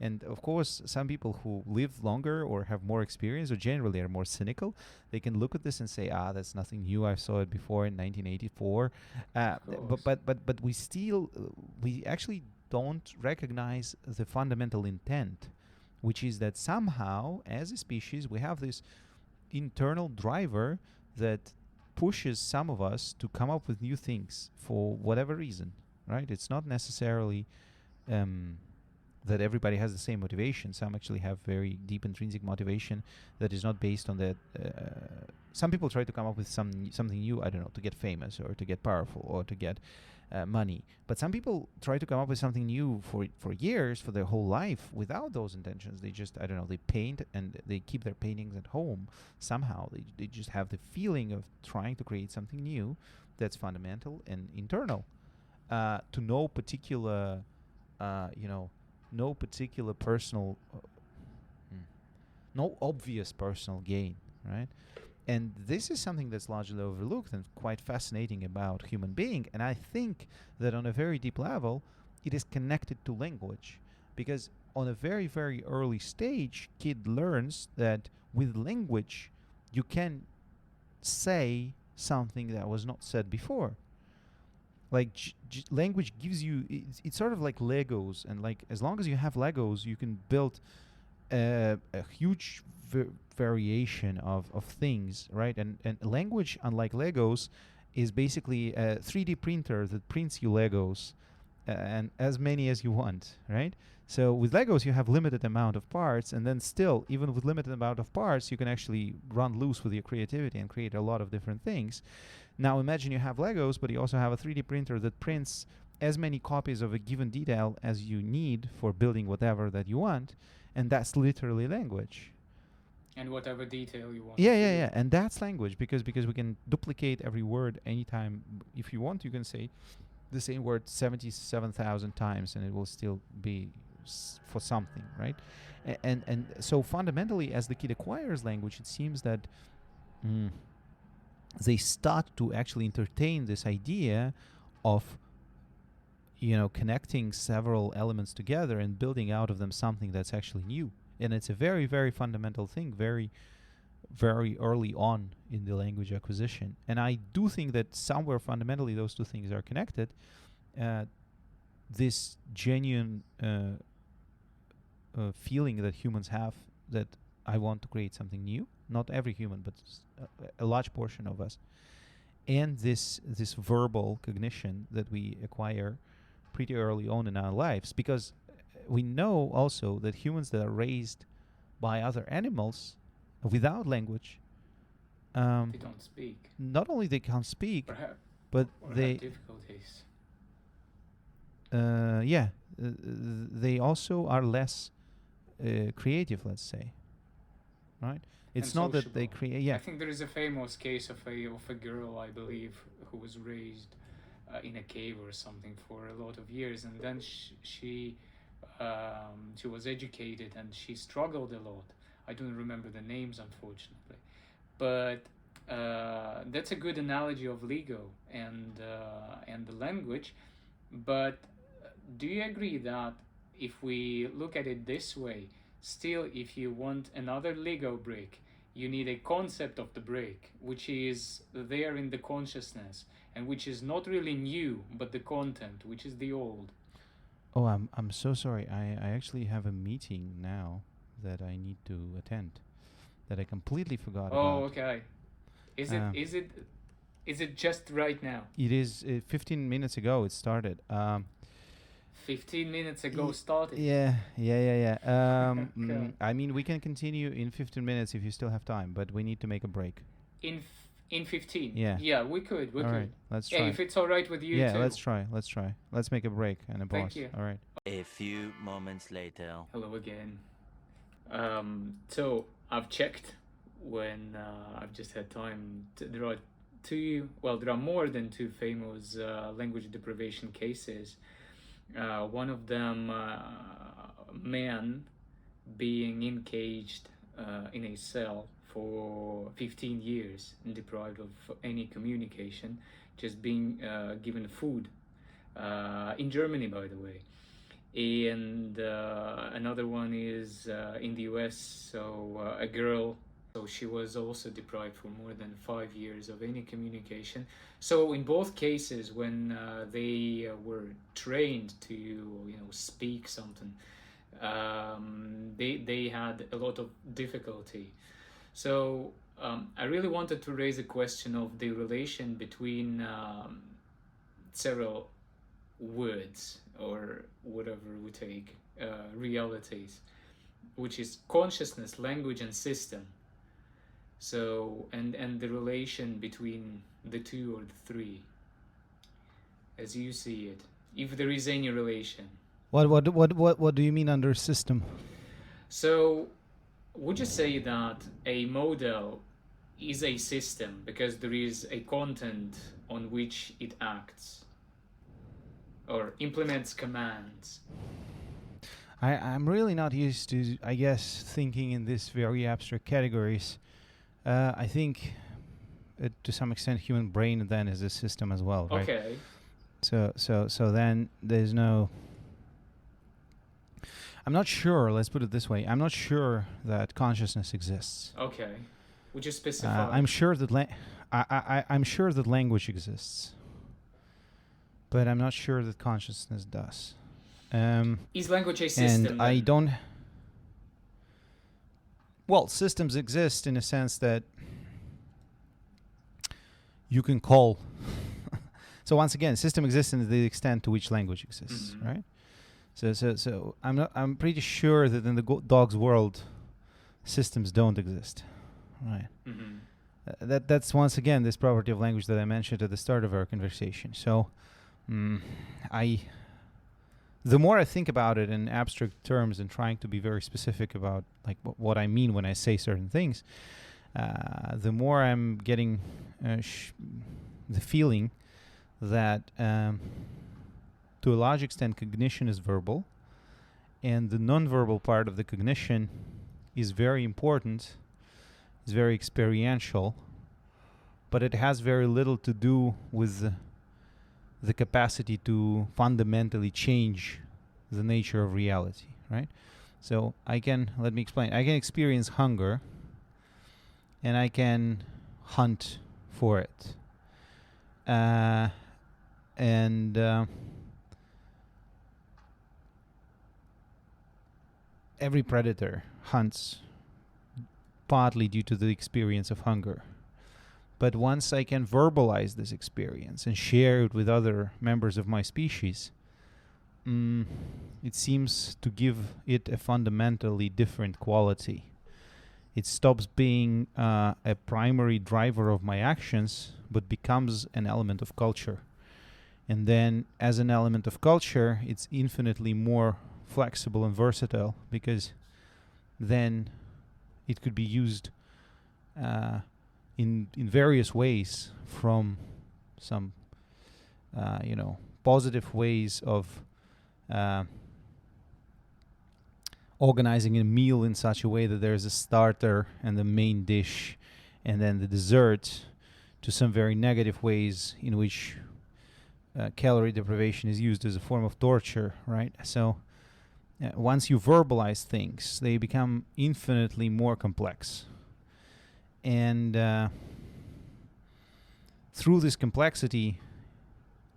And of course, some people who live longer or have more experience or generally are more cynical, they can look at this and say, that's nothing new. I saw it before in 1984. But we actually don't recognize the fundamental intent, which is that somehow, as a species, we have this internal driver that pushes some of us to come up with new things for whatever reason, right? It's not necessarily that everybody has the same motivation. Some actually have very deep intrinsic motivation that is not based on that. Some people try to come up with something new, I don't know, to get famous or to get powerful or to get money. But some people try to come up with something new for years, for their whole life, without those intentions. They just, I don't know, they paint and they keep their paintings at home. Somehow they just have the feeling of trying to create something new that's fundamental and internal, to no particular, no particular personal, no obvious personal gain, right? And this is something that's largely overlooked and quite fascinating about human being. And I think that on a very deep level, it is connected to language. Because on a very, very early stage, kid learns that with language, you can say something that was not said before. Like language gives you, it's sort of like Legos. And like, as long as you have Legos, you can build a huge variation of things, right? And language, unlike Legos, is basically a 3D printer that prints you Legos, and as many as you want, right? So with Legos, you have limited amount of parts, and then still, even with limited amount of parts, you can actually run loose with your creativity and create a lot of different things. Now imagine you have Legos, but you also have a 3D printer that prints as many copies of a given detail as you need for building whatever that you want. And that's literally language. And whatever detail you want. Yeah. And that's language because we can duplicate every word anytime. If you want, you can say the same word 77,000 times and it will still be for something, right? And so fundamentally, as the kid acquires language, it seems that they start to actually entertain this idea of connecting several elements together and building out of them something that's actually new. And it's a very, very fundamental thing, very, very early on in the language acquisition. And I do think that somewhere fundamentally those two things are connected. This genuine feeling that humans have that I want to create something new, not every human, but a large portion of us, and this verbal cognition that we acquire pretty early on in our lives, because we know also that humans that are raised by other animals without language, they don't speak. Not only they can't speak, but or they have difficulties. They also are less creative, let's say, right? It's not that they create. Yeah, I think there is a famous case of a girl, I believe, who was raised in a cave or something for a lot of years, and then she was educated and she struggled a lot. I don't remember the names, unfortunately, but That's a good analogy of Lego and the language. But do you agree that if we look at it this way, still, if you want another Lego brick, you need a concept of the brick, which is there in the consciousness and which is not really new, but the content, which is the old. Oh, I'm so sorry. I actually have a meeting now that I need to attend that I completely forgot about. Oh, okay. Is it is it is it just right now? It is 15 minutes ago it started. 15 minutes ago started. Yeah. Okay. I mean, we can continue in 15 minutes if you still have time, but we need to make a break. In 15. Yeah. Yeah, we could. All right, let's try. Yeah, if it's all right with you Yeah, too. let's try. Let's make a break and a pause. Thank you. All right. A few moments later. Hello again. So I've checked when I've just had time. There are there are more than two famous language deprivation cases. One of them, man being encaged in a cell for 15 years and deprived of any communication, just being given food. In Germany, by the way. And another one is in the US. So a girl, so she was also deprived for more than 5 years of any communication. So in both cases, when they were trained to speak something, they had a lot of difficulty. So I really wanted to raise a question of the relation between several words, or whatever we take, realities, which is consciousness, language, and system. So and the relation between the two or the three, as you see it, if there is any relation. What do you mean under system? So would you say that a model is a system because there is a content on which it acts or implements commands? I'm really not used to, I guess, thinking in these very abstract categories. I think, to some extent, human brain then is a system as well, right? Okay. So then there's no. I'm not sure. Let's put it this way. I'm not sure that consciousness exists. Okay. Would you specify? I'm sure that I'm sure that language exists, but I'm not sure that consciousness does. Is language a system? And I don't. Well, systems exist in a sense that you can call. So once again, system exists in the extent to which language exists, Mhm. right? So I'm pretty sure that in the dog's world, systems don't exist, right? Mm-hmm. That's once again this property of language that I mentioned at the start of our conversation. So, the more I think about it in abstract terms and trying to be very specific about like what I mean when I say certain things, the more I'm getting the feeling that to a large extent cognition is verbal, and the non-verbal part of the cognition is very important, is very experiential, but it has very little to do with the capacity to fundamentally change the nature of reality, right? So let me explain. I can experience hunger and I can hunt for it. Every predator hunts partly due to the experience of hunger. But once I can verbalize this experience and share it with other members of my species, it seems to give it a fundamentally different quality. It stops being a primary driver of my actions, but becomes an element of culture. And then, as an element of culture, it's infinitely more flexible and versatile, because then it could be used in various ways, from some positive ways of organizing a meal in such a way that there's a starter and the main dish and then the dessert to some very negative ways in which calorie deprivation is used as a form of torture, right? So once you verbalize things, they become infinitely more complex. And through this complexity,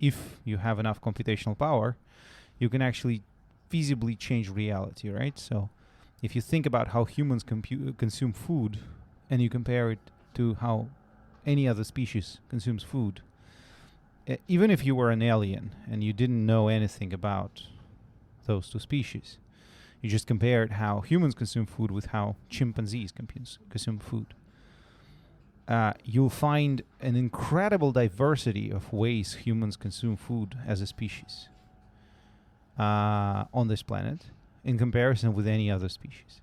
if you have enough computational power, you can actually feasibly change reality, right? So if you think about how humans consume food and you compare it to how any other species consumes food, even if you were an alien and you didn't know anything about those two species, you just compared how humans consume food with how chimpanzees consume food, you'll find an incredible diversity of ways humans consume food as a species on this planet in comparison with any other species.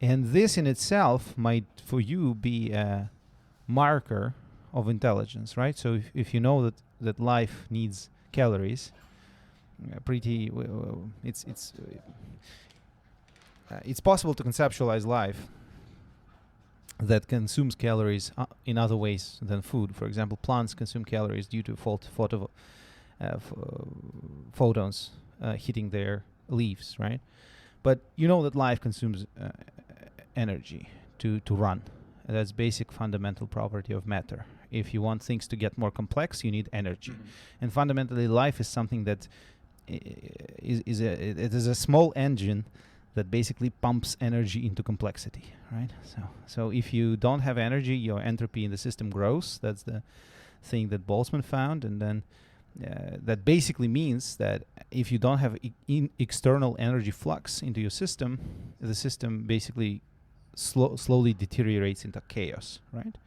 And this in itself might, for you, be a marker of intelligence, right? So if you know that life needs calories, it's possible to conceptualize life that consumes calories in other ways than food. For example, plants consume calories due to photons hitting their leaves, right? But you know that life consumes energy to run. That's basic fundamental property of matter. If you want things to get more complex, you need energy. And fundamentally, life is something that it is a small engine that basically pumps energy into complexity, right? So if you don't have energy, your entropy in the system grows. That's the thing that Boltzmann found. And then that basically means that if you don't have external energy flux into your system, the system basically slowly deteriorates into chaos, right?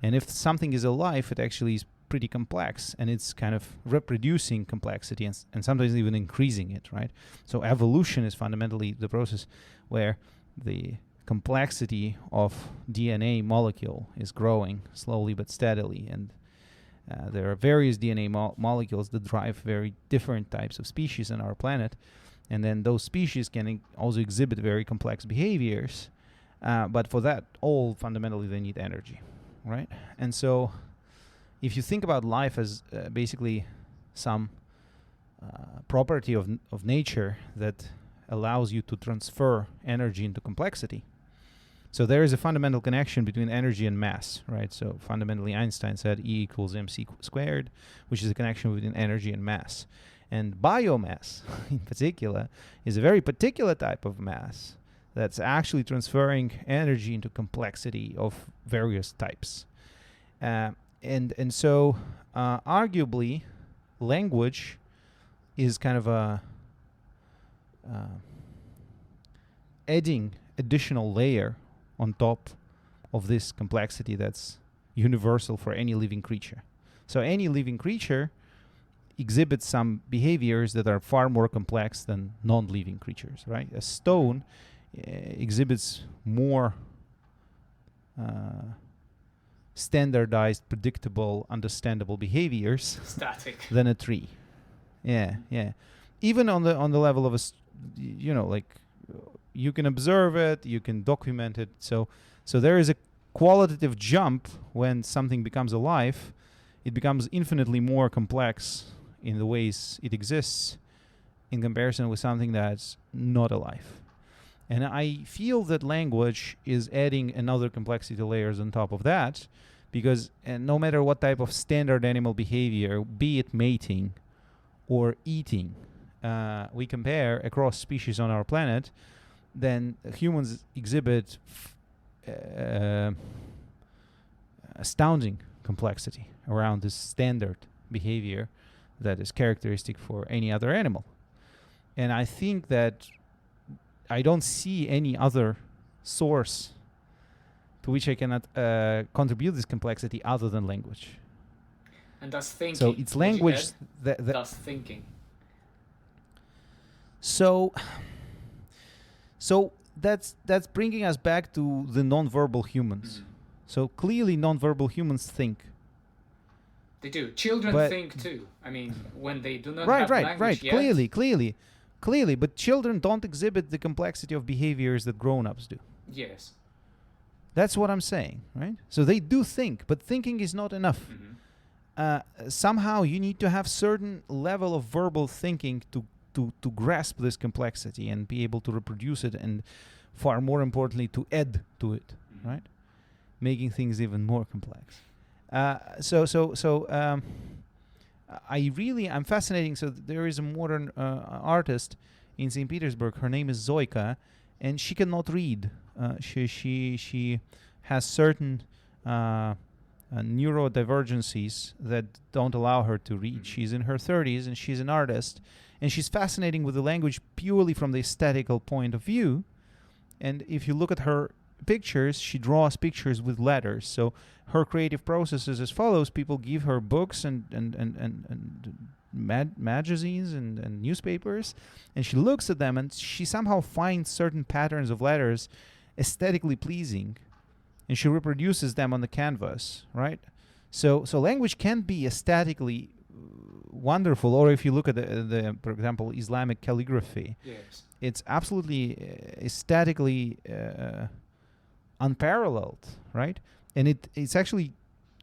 And if something is alive, it actually is pretty complex, and it's kind of reproducing complexity and sometimes even increasing it, right? So evolution is fundamentally the process where the complexity of DNA molecule is growing slowly but steadily, and there are various DNA molecules that drive very different types of species on our planet, and then those species can also exhibit very complex behaviors, but for that all fundamentally they need energy, right? And so if you think about life as basically some property of nature that allows you to transfer energy into complexity, so there is a fundamental connection between energy and mass, right? So fundamentally Einstein said E equals mc squared, which is a connection between energy and mass. And biomass in particular is a very particular type of mass that's actually transferring energy into complexity of various types. And so arguably language is kind of a adding additional layer on top of this complexity that's universal for any living creature. So any living creature exhibits some behaviors that are far more complex than non-living creatures, right? A stone exhibits more standardized, predictable, understandable behaviors than a tree. Yeah. Even on the level of like you can observe it, you can document it. So there is a qualitative jump when something becomes alive. It becomes infinitely more complex in the ways it exists in comparison with something that's not alive. And I feel that language is adding another complexity layers on top of that, because no matter what type of standard animal behavior, be it mating or eating, we compare across species on our planet, then humans exhibit astounding complexity around this standard behavior that is characteristic for any other animal. And I think that I don't see any other source to which I cannot contribute this complexity other than language. And that's thinking. So it's language that's thinking. So that's bringing us back to the non-verbal humans. So clearly non-verbal humans think. They do. Children think too. I mean, when they do not have language yet. Clearly, but children don't exhibit the complexity of behaviors that grown-ups do. Yes. That's what I'm saying, right? So they do think, but thinking is not enough. Somehow you need to have certain level of verbal thinking to grasp this complexity and be able to reproduce it, and far more importantly, to add to it, right? Making things even more complex. I'm fascinating. So there is a modern artist in St. Petersburg. Her name is Zoika, and she cannot read. She has certain neurodivergencies that don't allow her to read. She's in her 30s, and she's an artist, and she's fascinating with the language purely from the aesthetical point of view. And if you look at her pictures, she draws pictures with letters. So her creative process is as follows: people give her books and magazines and newspapers, and she looks at them, and she somehow finds certain patterns of letters aesthetically pleasing, and she reproduces them on the canvas, right? So language can be aesthetically wonderful. Or if you look at the for example, Islamic calligraphy, yes, it's absolutely aesthetically unparalleled, right? And it's actually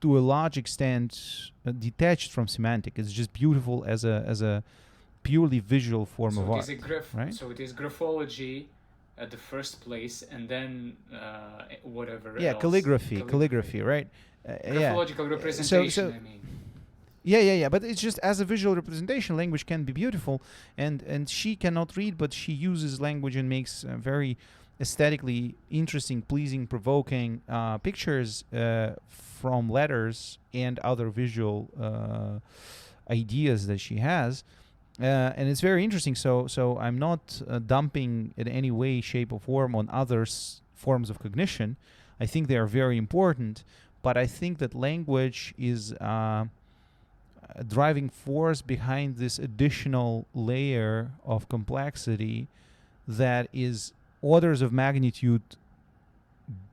to a large extent detached from semantic. It's just beautiful as a purely visual form of art, right? So it is graphology at the first place, and then whatever else. Calligraphy, right? Graphological representation, I mean. Yeah. But it's just as a visual representation, language can be beautiful, and she cannot read, but she uses language and makes very aesthetically interesting, pleasing, provoking pictures from letters and other visual ideas that she has. And it's very interesting. So I'm not dumping in any way, shape, or form on other forms of cognition. I think they are very important, but I think that language is a driving force behind this additional layer of complexity that is orders of magnitude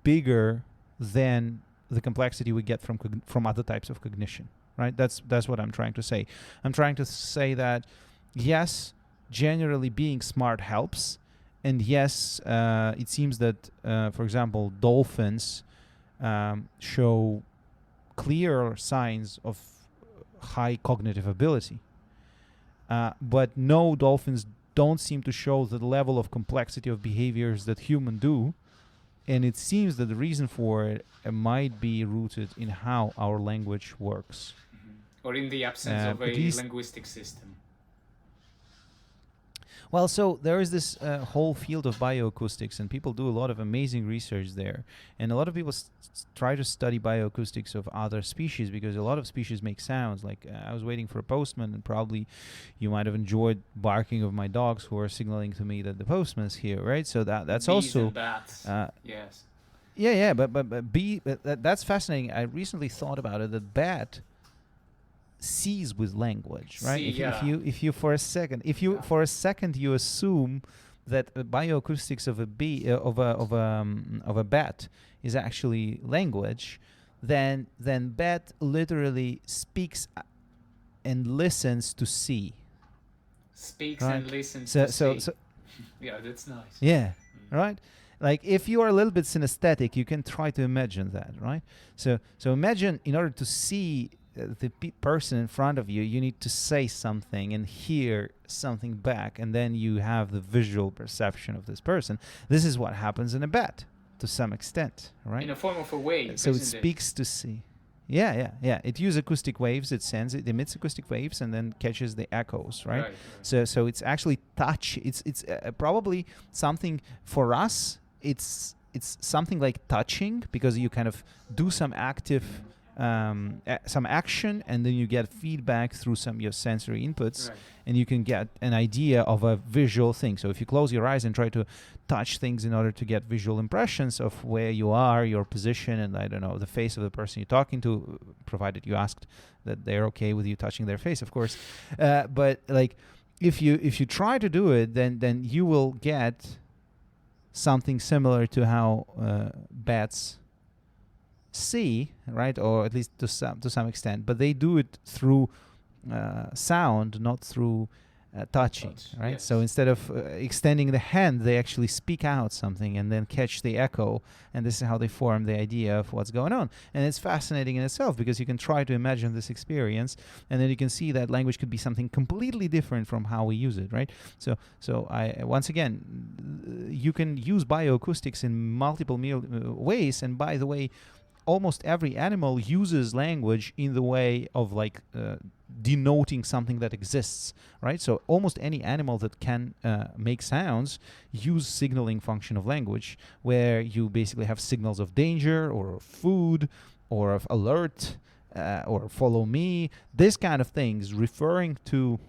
bigger than the complexity we get from other types of cognition, right? That's what I'm trying to say. I'm trying to say that yes, generally being smart helps, and yes, it seems that, for example, dolphins show clear signs of high cognitive ability, but no, dolphins don't seem to show the level of complexity of behaviors that humans do, and it seems that the reason for it might be rooted in how our language works, or in the absence of a linguistic system. Well, so there is this whole field of bioacoustics, and people do a lot of amazing research there. And a lot of people try to study bioacoustics of other species, because a lot of species make sounds. Like I was waiting for a postman, and probably you might have enjoyed barking of my dogs, who are signaling to me that the postman's here, right? So that's Bees also and bats. Yes. Yeah, but that's fascinating. I recently thought about it, that bat sees with language, right? If you for a second you assume that bioacoustics of a bee of a bat is actually language, then bat literally speaks and listens to see. Speaks right? and listens to see. So yeah, that's nice. Yeah, right. Like if you are a little bit synesthetic, you can try to imagine that, right? So imagine, in order to see the person in front of you, you need to say something and hear something back, and then you have the visual perception of this person. This is what happens in a bat to some extent, right? In a form of a wave. So it speaks to see. Yeah. It uses acoustic waves. It emits acoustic waves and then catches the echoes, right? So it's actually touch. It's probably something for us. It's something like touching, because you kind of do some active. Some action, and then you get feedback through your sensory inputs, and you can get an idea of a visual thing. So if you close your eyes and try to touch things in order to get visual impressions of where you are, your position, and I don't know, the face of the person you're talking to, provided you asked that they're okay with you touching their face, of course. But like, if you try to do it, then you will get something similar to how bats see, right? Or at least to some extent, but they do it through sound, not through touching, right? Yes. So instead of extending the hand, they actually speak out something and then catch the echo, and this is how they form the idea of what's going on. And it's fascinating in itself because you can try to imagine this experience, and then you can see that language could be something completely different from how we use it, right? So I once again, you can use bioacoustics in multiple ways, and by the way, almost every animal uses language in the way of like denoting something that exists, right? So almost any animal that can make sounds use signaling function of language, where you basically have signals of danger or of food or of alert or follow me, this kind of things referring to.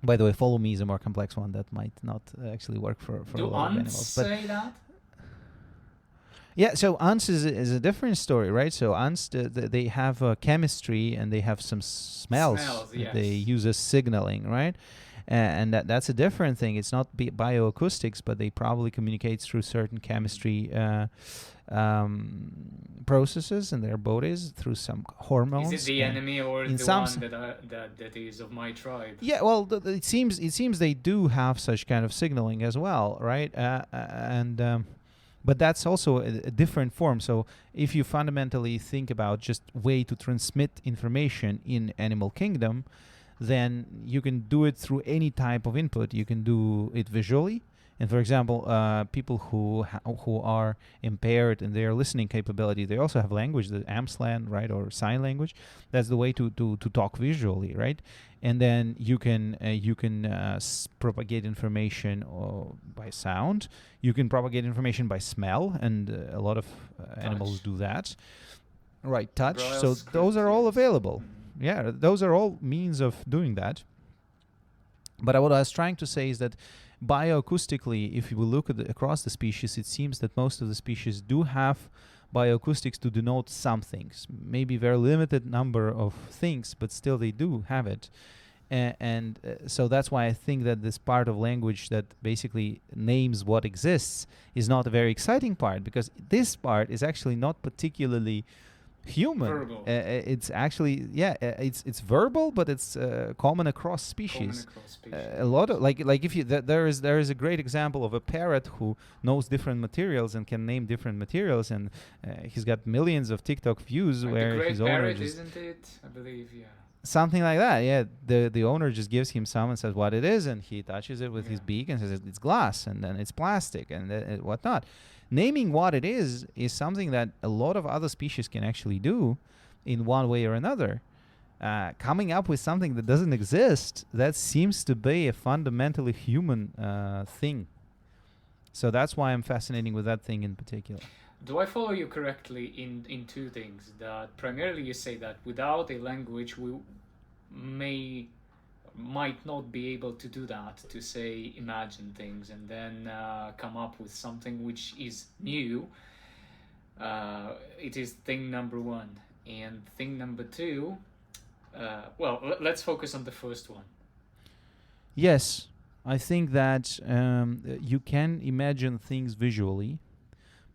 By the way, follow me is a more complex one that might not actually work for a lot of animals. Do ants say that? Yeah, so ants is a different story, right? So ants, they have chemistry and they have some smells that Yes. they use as signaling, right? And that's a different thing. It's not bioacoustics, but they probably communicate through certain chemistry processes in their bodies, through some hormones. Is it the enemy or the some one that is of my tribe? Yeah, well, it seems they do have such kind of signaling as well, right? But that's also a different form. So if you fundamentally think about just way to transmit information in animal kingdom, then you can do it through any type of input. You can do it visually. And for example, people who are impaired in their listening capability, they also have language, the Amslan, right, or sign language. That's the way to talk visually, right? And then you can propagate information by sound. You can propagate information by smell, and a lot of animals do that. Right, touch. Braille so script, those are all yes. available. Yeah, those are all means of doing that. But what I was trying to say is that bioacoustically, if you look at across the species, it seems that most of the species do have bioacoustics to denote some things. Maybe very limited number of things, but still they do have it. And so that's why I think that this part of language that basically names what exists is not a very exciting part, because this part is actually not particularly human. Verbal. It's actually it's verbal, but it's common across species. A lot of like if you there is a great example of a parrot who knows different materials and can name different materials, and he's got millions of TikTok views Like where the his great owner parrot, just isn't it? I believe, yeah. something like that. Yeah, the owner just gives him some and says what it is, and he touches it with his beak and says it's glass, and then it's plastic and whatnot. Naming what it is something that a lot of other species can actually do in one way or another. Coming up with something that doesn't exist, that seems to be a fundamentally human thing. So that's why I'm fascinating with that thing in particular. Do I follow you correctly in two things? That primarily you say that without a language we might not be able to do that, to say imagine things and then come up with something which is new. It is thing number one. And thing number two, let's focus on the first one. Yes, I think that you can imagine things visually,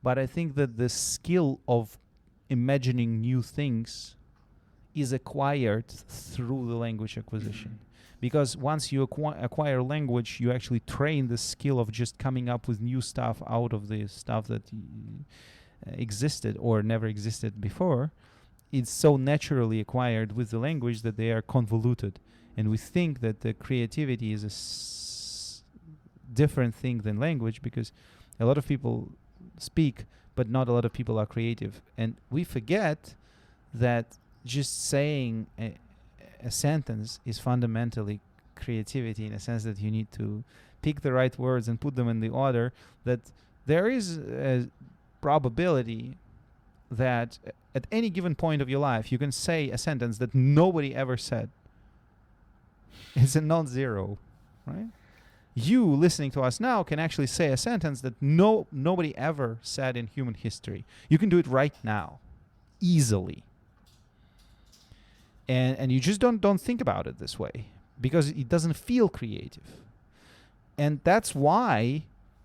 but I think that the skill of imagining new things is acquired through the language acquisition. Because once you acquire language, you actually train the skill of just coming up with new stuff out of the stuff that existed or never existed before. It's so naturally acquired with the language that they are convoluted. And we think that the creativity is a different thing than language, because a lot of people speak, but not a lot of people are creative. And we forget that just saying a sentence is fundamentally creativity, in a sense that you need to pick the right words and put them in the order, that there is a probability that at any given point of your life you can say a sentence that nobody ever said. It's a non-zero, right? You listening to us now can actually say a sentence that nobody ever said in human history. You can do it right now, easily. And you just don't think about it this way, because it doesn't feel creative. And that's why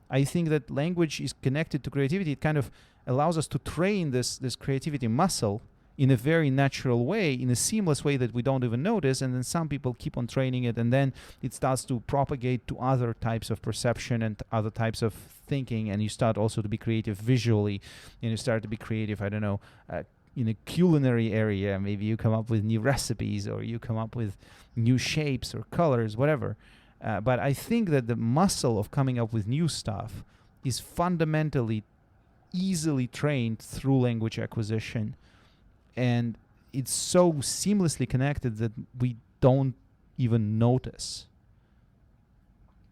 I think that language is connected to creativity. It kind of allows us to train this creativity muscle in a very natural way, in a seamless way that we don't even notice, and then some people keep on training it, and then it starts to propagate to other types of perception and other types of thinking, and you start also to be creative visually, and you start to be creative, I don't know, in a culinary area. Maybe you come up with new recipes, or you come up with new shapes or colors, whatever. But I think that the muscle of coming up with new stuff is fundamentally easily trained through language acquisition. And it's so seamlessly connected that we don't even notice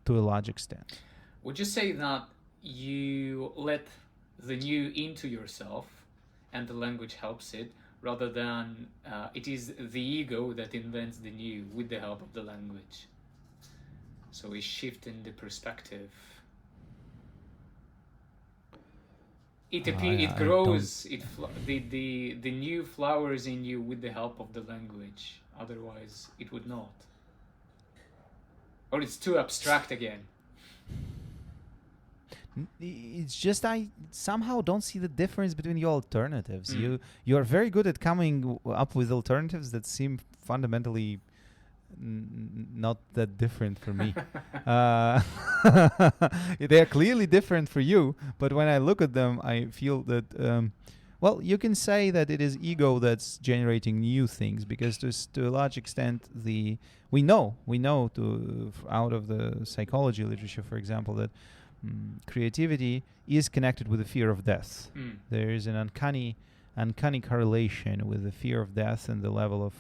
to a large extent. Would you say that you let the new into yourself and the language helps it, rather than it is the ego that invents the new with the help of the language? So it's shifting the perspective. It grows. The new flowers in you with the help of the language. Otherwise, it would not. Or it's too abstract again. It's just I somehow don't see the difference between your alternatives. You are very good at coming up with alternatives that seem fundamentally not that different for me. They are clearly different for you, but when I look at them, I feel that well, you can say that it is ego that's generating new things, because to a large extent we know out of the psychology literature, for example, that creativity is connected with the fear of death. There is an uncanny correlation with the fear of death and the level of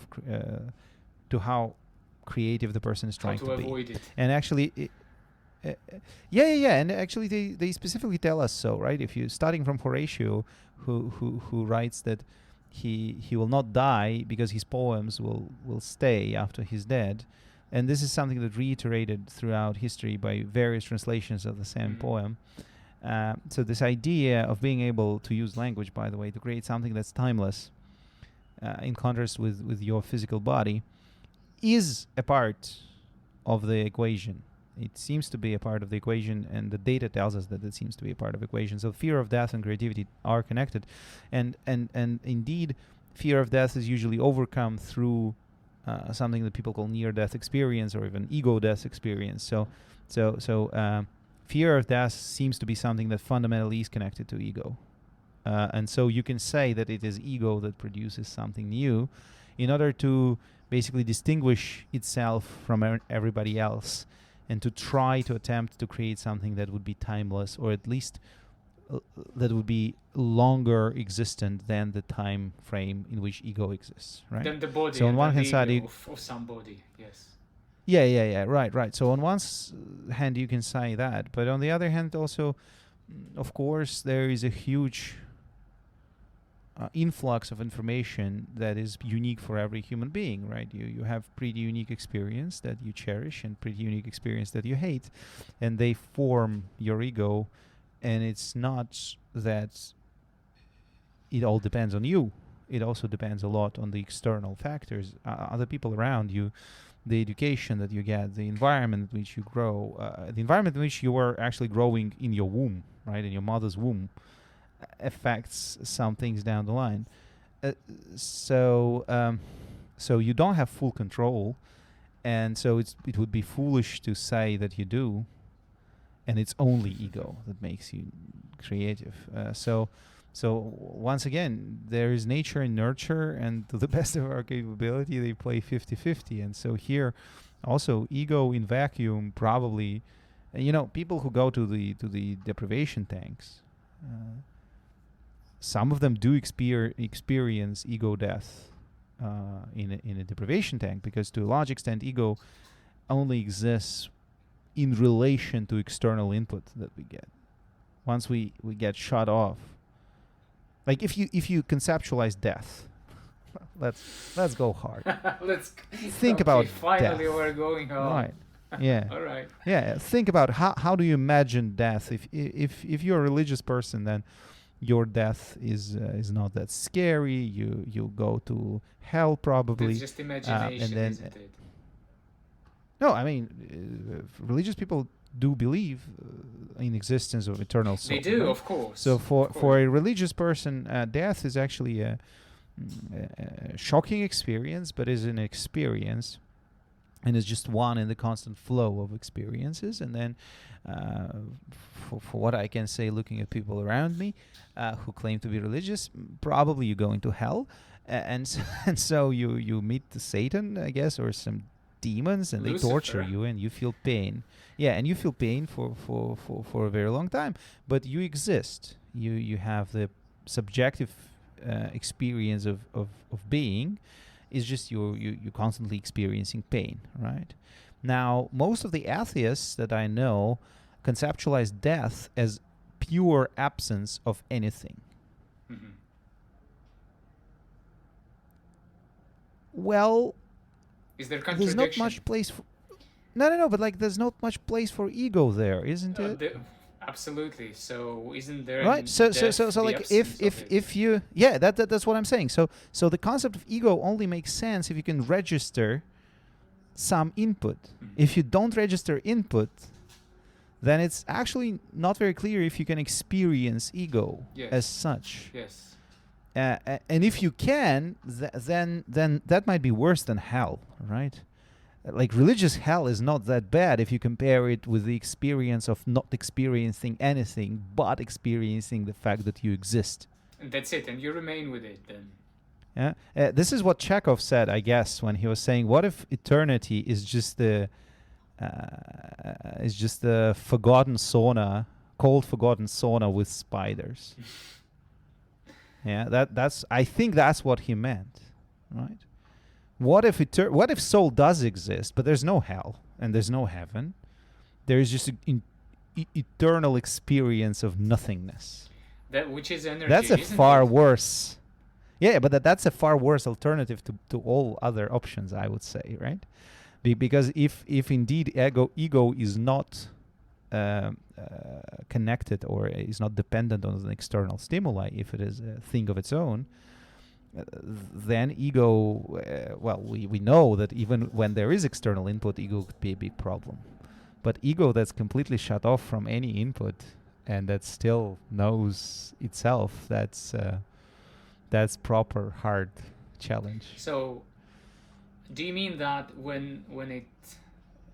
to how creative the person is trying to be. Avoid it. And actually, and actually they specifically tell us so, right? If you starting from Horatio, who writes that he will not die because his poems will stay after he's dead. And this is something that reiterated throughout history by various translations of the same poem. So this idea of being able to use language, by the way, to create something that's timeless, in contrast with your physical body, is a part of the equation. It seems to be a part of the equation, and the data tells us that it seems to be a part of the equation. So fear of death and creativity are connected. And indeed, fear of death is usually overcome through something that people call near-death experience, or even ego-death experience. So fear of death seems to be something that fundamentally is connected to ego. And so you can say that it is ego that produces something new in order to basically distinguish itself from everybody else, and to try to attempt to create something that would be timeless, or at least that would be longer existent than the time frame in which ego exists, right? Than the body. So on one hand side, of somebody, yes. Yeah, right. So on one hand, you can say that, but on the other hand, also, of course, there is a huge influx of information that is unique for every human being, right? You have pretty unique experience that you cherish and pretty unique experience that you hate, and they form your ego. And it's not that it all depends on you. It also depends a lot on the external factors, other people around you, the education that you get, the environment in which you grow, the environment in which you are actually growing in your womb, right, in your mother's womb, affects some things down the line. So you don't have full control, and so it would be foolish to say that you do. And it's only ego that makes you creative. So once again, there is nature and nurture, and to the best of our capability, they play 50-50. And so here, also, ego in vacuum probably, people who go to the deprivation tanks, some of them do experience ego death in a deprivation tank, because to a large extent, ego only exists in relation to external input that we get. Once we get shut off, like if you conceptualize death, let's go hard. Let's think about finally death. We're going home. Right. Yeah. All right. Yeah. Think about how do you imagine death? If you're a religious person, then your death is not that scary. You go to hell probably. It's just imagination, and then, isn't it? No, I mean, religious people do believe in existence of eternal soul. They do, right? of course. So for a religious person, death is actually shocking experience, but is an experience, and is just one in the constant flow of experiences. And then, for what I can say, looking at people around me who claim to be religious, probably you go into hell, and so you meet the Satan, I guess, or some demons, and Lucifer. they torture you, and you feel pain. Yeah, and you feel pain for a very long time, but you exist. You have the subjective experience of being. Is just you constantly experiencing pain, right? Now, most of the atheists that I know conceptualize death as pure absence of anything. Mm-hmm. Well, Is there there's not much place for... No, but like there's not much place for ego there, isn't it? Absolutely. So isn't there right? So like if you that's what I'm saying. So the concept of ego only makes sense if you can register some input. Mm-hmm. If you don't register input, then it's actually not very clear if you can experience ego as such. Yes. And if you can, then that might be worse than hell, right? Like religious hell is not that bad if you compare it with the experience of not experiencing anything but experiencing the fact that you exist. And that's it, and you remain with it then. Yeah, this is what Chekhov said, I guess, when he was saying, "What if eternity is just the forgotten sauna, cold forgotten sauna with spiders?" Yeah, that's. I think that's what he meant, right? What if soul does exist, but there's no hell and there's no heaven? There is just an eternal experience of nothingness. That which is energy. That's a far worse. Yeah, but that's a far worse alternative to all other options, I would say, right? Because if indeed ego is not connected or is not dependent on an external stimuli, if it is a thing of its own, then ego, we know that even when there is external input, ego could be a big problem. But ego that's completely shut off from any input and that still knows itself, that's proper hard challenge. So, do you mean that when it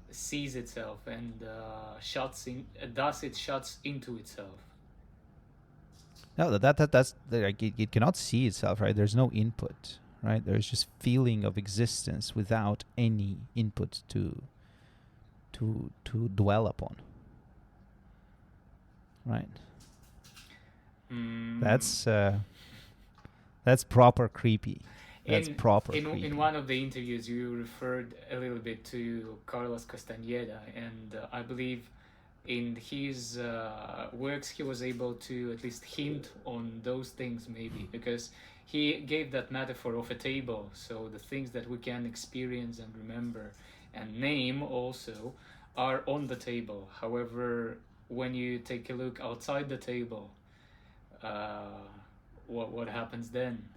sees itself and shuts into itself? No, that's like it cannot see itself, right? There's no input, right? There's just feeling of existence without any input to dwell upon, right? That's proper creepy. In one of the interviews, you referred a little bit to Carlos Castaneda, and I believe in his works he was able to at least hint on those things, maybe, because he gave that metaphor of a table. So the things that we can experience and remember and name also are on the table. However, when you take a look outside the table, what happens then?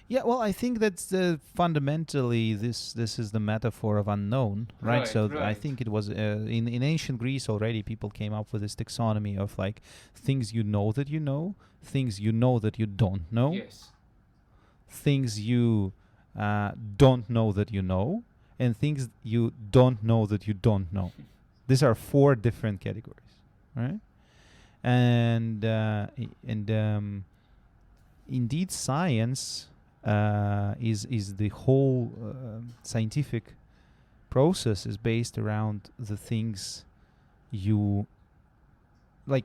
Yeah, well, I think that's fundamentally this is the metaphor of unknown, right? I think it was in ancient Greece already. People came up with this taxonomy of like things you know that you know, things you know that you don't know, things you don't know that you know, and things you don't know that you don't know. These are 4 different categories, right? And indeed, science is the whole scientific process is based around the things you like.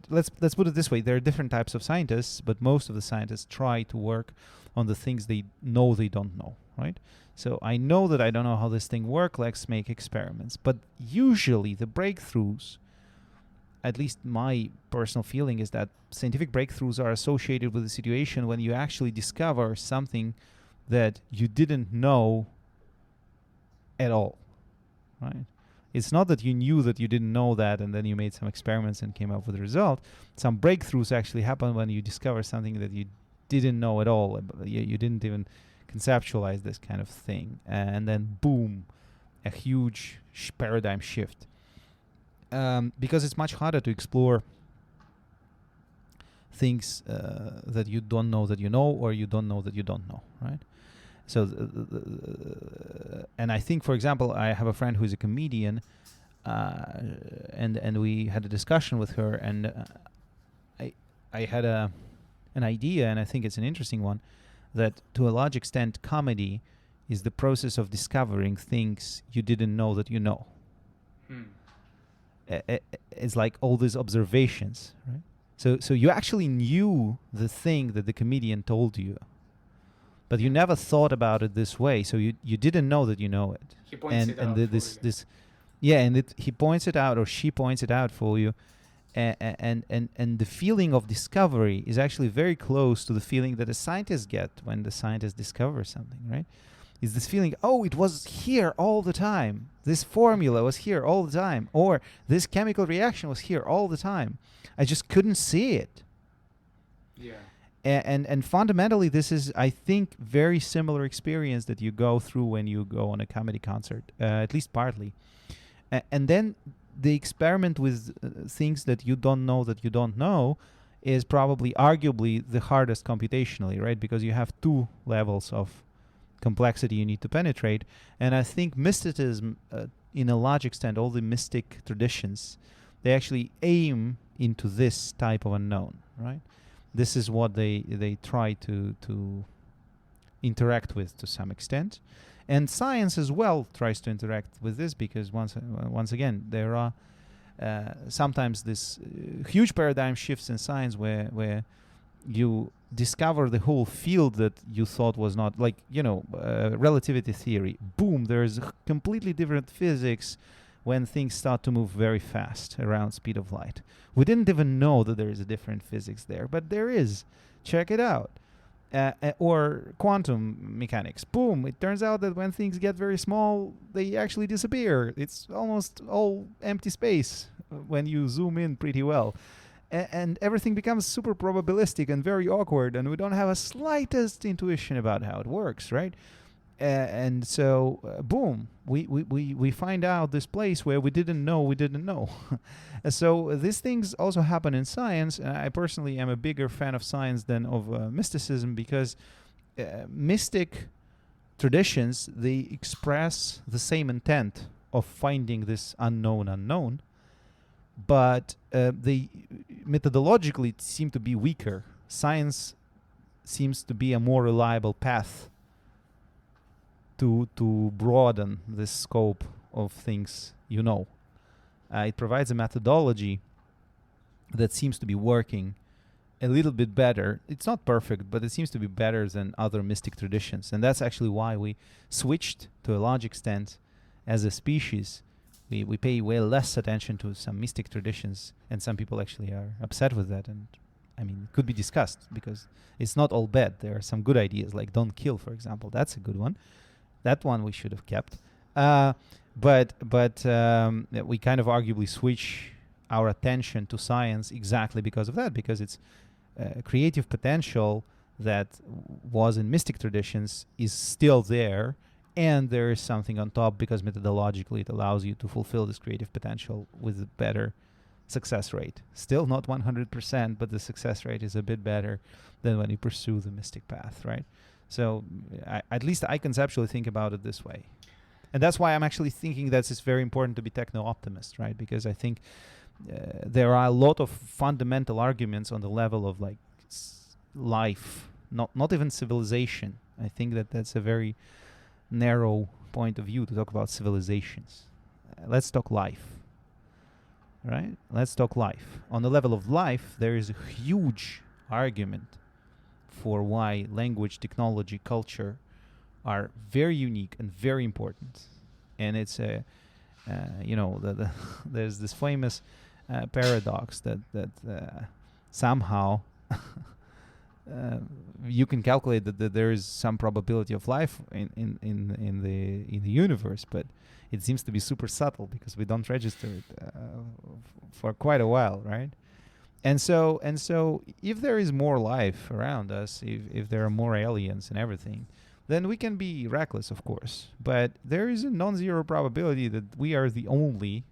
Let's put it this way: there are different types of scientists, but most of the scientists try to work on the things they know they don't know, right? So I know that I don't know how this thing works. Let's make experiments. But usually the breakthroughs, at least my personal feeling, is that scientific breakthroughs are associated with a situation when you actually discover something that you didn't know at all, right? It's not that you knew that you didn't know that and then you made some experiments and came up with a result. Some breakthroughs actually happen when you discover something that you didn't know at all. You didn't even conceptualize this kind of thing. And then boom, a huge paradigm shift. Because it's much harder to explore things that you don't know that you know, or you don't know that you don't know, right? So, and I think, for example, I have a friend who's a comedian, and we had a discussion with her, and I had an idea, and I think it's an interesting one, that to a large extent, comedy is the process of discovering things you didn't know that you know. It's like all these observations, right? So you actually knew the thing that the comedian told you, but you never thought about it this way. So you didn't know that you know it. He points it out. He points it out, or she points it out for you, and the feeling of discovery is actually very close to the feeling that a scientist get when the scientist discovers something, right? Is this feeling, oh, it was here all the time. This formula was here all the time. Or this chemical reaction was here all the time. I just couldn't see it. Yeah. And fundamentally, this is, I think, very similar experience that you go through when you go on a comedy concert, at least partly. And then the experiment with things that you don't know is probably arguably the hardest computationally, right? Because you have two levels of complexity you need to penetrate. And I think mysticism, in a large extent, all the mystic traditions, they actually aim into this type of unknown, right? This is what they try to interact with to some extent. And science as well tries to interact with this, because once again, there are sometimes this huge paradigm shifts in science where you discover the whole field that you thought was not, like, relativity theory. Boom, there's completely different physics when things start to move very fast around speed of light. We didn't even know that there is a different physics there, but there is. Check it out. Or quantum mechanics. Boom, it turns out that when things get very small, they actually disappear. It's almost all empty space when you zoom in pretty well. And everything becomes super probabilistic and very awkward, and we don't have a slightest intuition about how it works, right? And so, boom, we find out this place where we didn't know. So these things also happen in science. I personally am a bigger fan of science than of mysticism, because mystic traditions, they express the same intent of finding this unknown, but they methodologically seem to be weaker. Science seems to be a more reliable path to broaden the scope of things you know. It provides a methodology that seems to be working a little bit better. It's not perfect, but it seems to be better than other mystic traditions. And that's actually why we switched, to a large extent, as a species. We pay way less attention to some mystic traditions, and some people actually are upset with that. And I mean, it could be discussed, because it's not all bad. There are some good ideas, like don't kill, for example. That's a good one. That one we should have kept. But we kind of arguably switch our attention to science exactly because of that, because it's creative potential that was in mystic traditions is still there, and there is something on top, because methodologically it allows you to fulfill this creative potential with a better success rate. Still not 100%, but the success rate is a bit better than when you pursue the mystic path, right? So at least I conceptually think about it this way. And that's why I'm actually thinking that it's very important to be techno-optimist, right? Because I think there are a lot of fundamental arguments on the level of like life, not even civilization. I think that that's a very narrow point of view to talk about civilizations. Let's talk life, right? Let's talk life. On the level of life, there is a huge argument for why language, technology, culture are very unique and very important. And it's there's this famous paradox that somehow you can calculate that there is some probability of life in the universe, but it seems to be super subtle because we don't register it for quite a while, right? And so if there is more life around us, if there are more aliens and everything, then we can be reckless, of course. But there is a non-zero probability that we are the only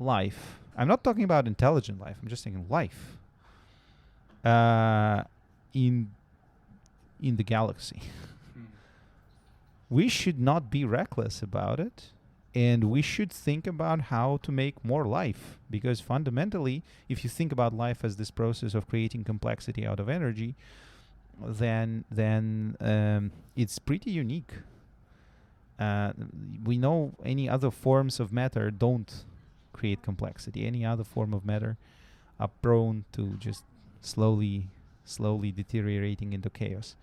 life. I'm not talking about intelligent life. I'm just saying life. uh, in the galaxy. We should not be reckless about it, and we should think about how to make more life, because fundamentally, if you think about life as this process of creating complexity out of energy, then it's pretty unique. We know any other forms of matter don't create complexity. Any other form of matter are prone to just slowly deteriorating into chaos.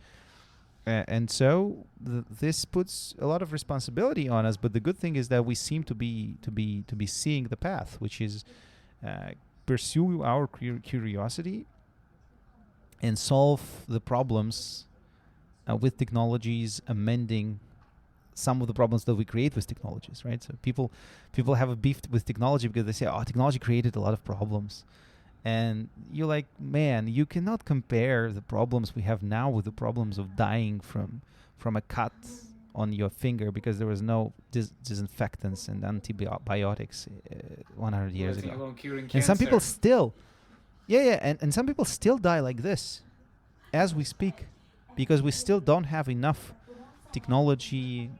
And so this puts a lot of responsibility on us. But the good thing is that we seem to be seeing the path, which is pursue our curiosity and solve the problems with technologies, amending some of the problems that we create with technologies, right? So people have a beef with technology because they say, oh, technology created a lot of problems. And you're like, man, you cannot compare the problems we have now with the problems of dying from a cut on your finger because there was no disinfectants and antibiotics 100 years ago. And some people still, and some people still die like this as we speak, because we still don't have enough technology,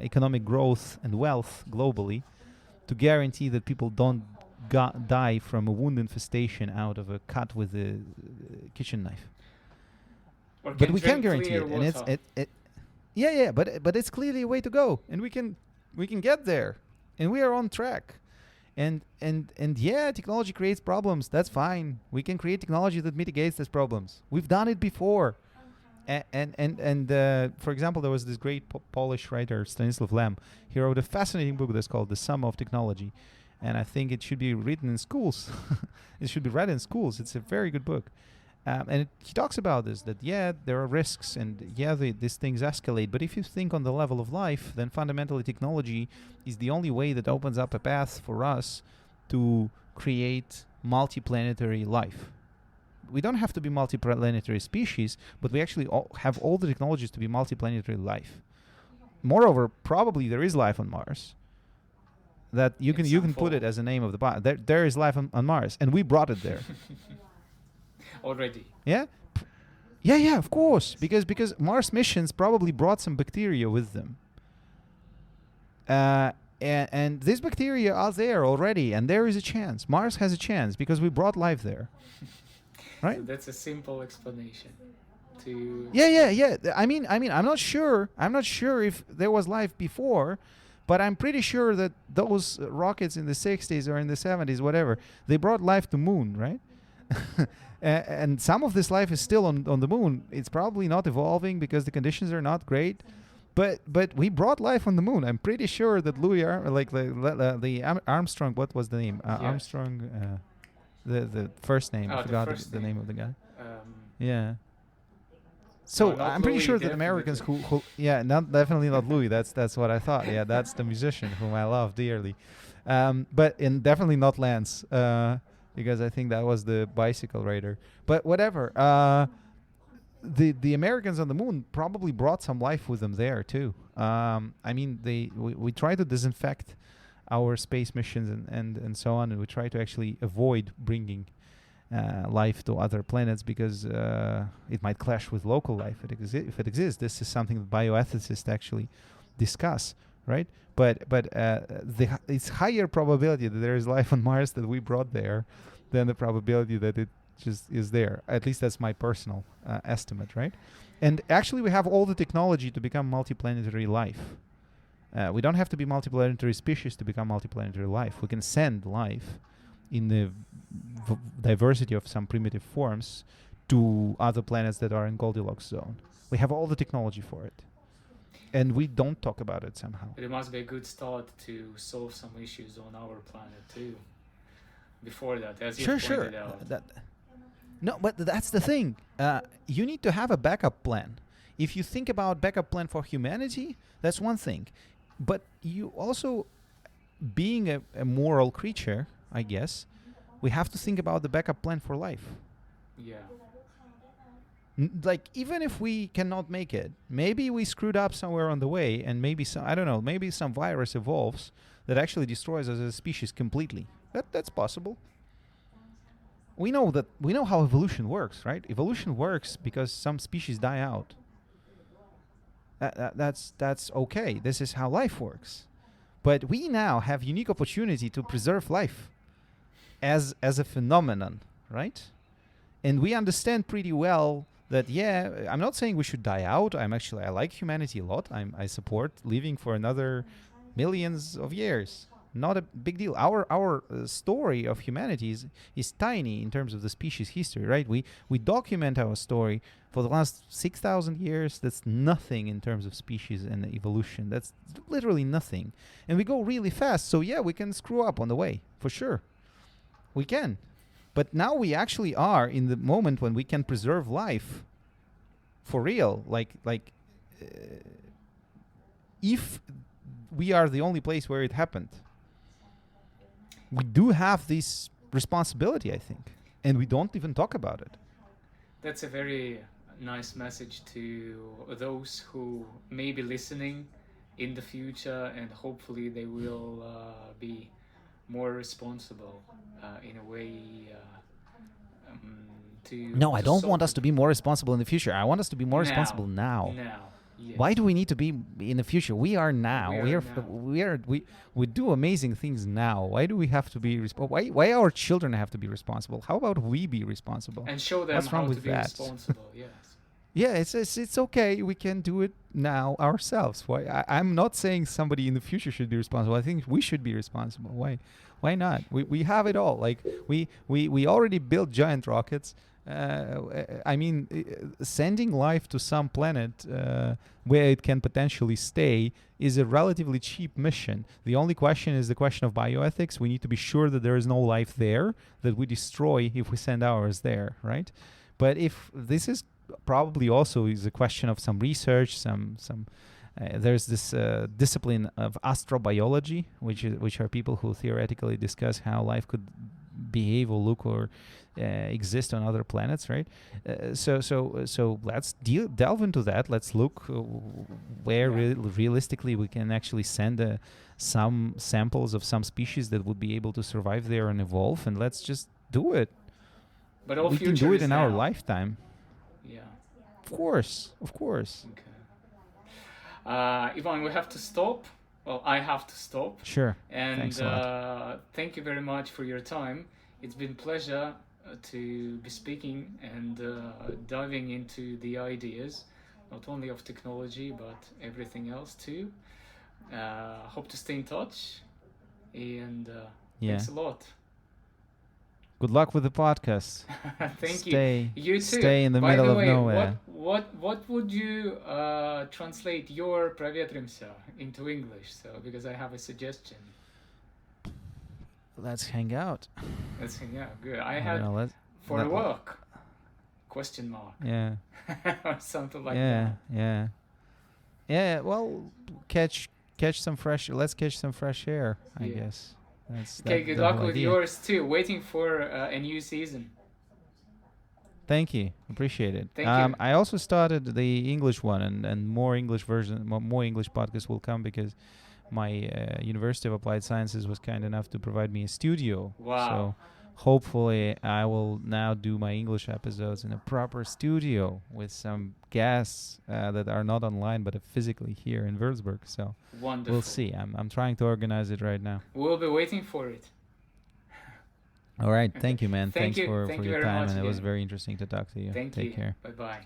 economic growth, and wealth globally to guarantee that people don't die from a wound infestation out of a cut with a kitchen knife. But we can guarantee it, and but it's clearly a way to go, and we can get there, and we are on track. And yeah, technology creates problems. That's fine. We can create technology that mitigates these problems. We've done it before. And for example, there was this great Polish writer, Stanisław Lem. He wrote a fascinating book that's called The Sum of Technology. And I think it should be written in schools. It should be read in schools. It's a very good book. And he talks about this, that, there are risks, and these things escalate. But if you think on the level of life, then fundamentally technology is the only way that opens up a path for us to create multiplanetary life. We don't have to be multiplanetary species, but we actually have all the technologies to be multiplanetary life. Moreover, probably there is life on Mars. That you can put it as a name of the body. There is life on Mars, and we brought it there. Already. Yeah? Yeah, of course. Because Mars missions probably brought some bacteria with them. And these bacteria are there already, and there is a chance. Mars has a chance because we brought life there. Right? So that's a simple explanation. Yeah. I mean, I'm not sure if there was life before, but I'm pretty sure that those rockets in the 60s or in the 70s, whatever, they brought life to moon, right? And some of this life is still on the moon. It's probably not evolving because the conditions are not great. But we brought life on the moon. I'm pretty sure that Louis Armstrong, what was the name? Armstrong, the first name. I forgot the name of the guy. Yeah. So I'm pretty sure that Americans who definitely not Louis. That's what I thought. Yeah, that's the musician whom I love dearly. But definitely not Lance, because I think that was the bicycle rider. But whatever. The Americans on the moon probably brought some life with them there too. I mean, we try to disinfect our space missions and so on, and we try to actually avoid bringing life to other planets because it might clash with local life if it exists. This is something that bioethicists actually discuss, right? But it's higher probability that there is life on Mars that we brought there than the probability that it just is there. At least that's my personal estimate, right? And actually, we have all the technology to become multiplanetary life. We don't have to be multiplanetary species to become multiplanetary life. We can send life in the diversity of some primitive forms to other planets that are in Goldilocks zone. We have all the technology for it. And we don't talk about it somehow. But it must be a good start to solve some issues on our planet too. Before that, as you pointed out. No, but that's the thing. You need to have a backup plan. If you think about backup plan for humanity, that's one thing. But you also, being a moral creature, I guess, we have to think about the backup plan for life. Yeah. Like, even if we cannot make it, maybe we screwed up somewhere on the way, and maybe maybe some virus evolves that actually destroys us as a species completely. That's possible. we know how evolution works, right? Evolution works because some species die out. That's okay. This is how life works. But we now have unique opportunity to preserve life as a phenomenon, right? And we understand pretty well that, yeah, I'm not saying we should die out. I like humanity a lot. I support living for another millions of years. Not a big deal. Our story of humanity is tiny in terms of the species history, right? We document our story for the last 6,000 years. That's nothing in terms of species and evolution. That's literally nothing. And we go really fast. So yeah, we can screw up on the way, for sure. We can. But now we actually are in the moment when we can preserve life for real. If we are the only place where it happened, we do have this responsibility, I think, and we don't even talk about it. That's a very nice message to those who may be listening in the future, and hopefully they will be more responsible in a way to... No, I don't want us to be more responsible in the future. I want us to be more responsible now. Yes. Why do we need to be in the future? We are now. We do amazing things now. Why do we have to be why our children have to be responsible? How about we be responsible? And show them how to be responsible. Yes. Yeah, it's okay. We can do it now ourselves. Why? I'm not saying somebody in the future should be responsible. I think we should be responsible. Why not? We have it all. Like we already built giant rockets. Sending life to some planet where it can potentially stay is a relatively cheap mission. The only question is the question of bioethics. We need to be sure that there is no life there that we destroy if we send ours there, right? But if this is probably also is a question of some research, there's this discipline of astrobiology, which are people who theoretically discuss how life could behave or look or exist on other planets, right? So let's delve into that. Let's look where realistically we can actually send some samples of some species that would be able to survive there and evolve, and let's just do it. But all we can do it in now. Our lifetime. Yeah. Of course. Okay. Ivan, we have to stop. Well, I have to stop. Sure. And thanks a lot. Thank you very much for your time. It's been a pleasure to be speaking and diving into the ideas, not only of technology, but everything else too. Hope to stay in touch. And thanks a lot. Good luck with the podcast. Thank you. You too. Stay in the middle of nowhere. What would you translate your Provetrimся into English? So because I have a suggestion. Let's hang out. Let's hang out. Good. I had for work. Question mark. Yeah. Or something like that. Yeah. Well, catch some fresh. Let's catch some fresh air. I guess. Okay, good luck with yours too. Waiting for a new season. Thank you. Appreciate it. Thank you. I also started the English one, and more English version, more English podcasts will come because my University of Applied Sciences was kind enough to provide me a studio. Wow. So hopefully I will now do my English episodes in a proper studio with some guests that are not online but are physically here in Würzburg. So wonderful. We'll see. I'm trying to organize it right now. We'll be waiting for it. All right. Thank you, man. Thanks for your time, and again. it was very interesting to talk to you. Take care. Bye-bye.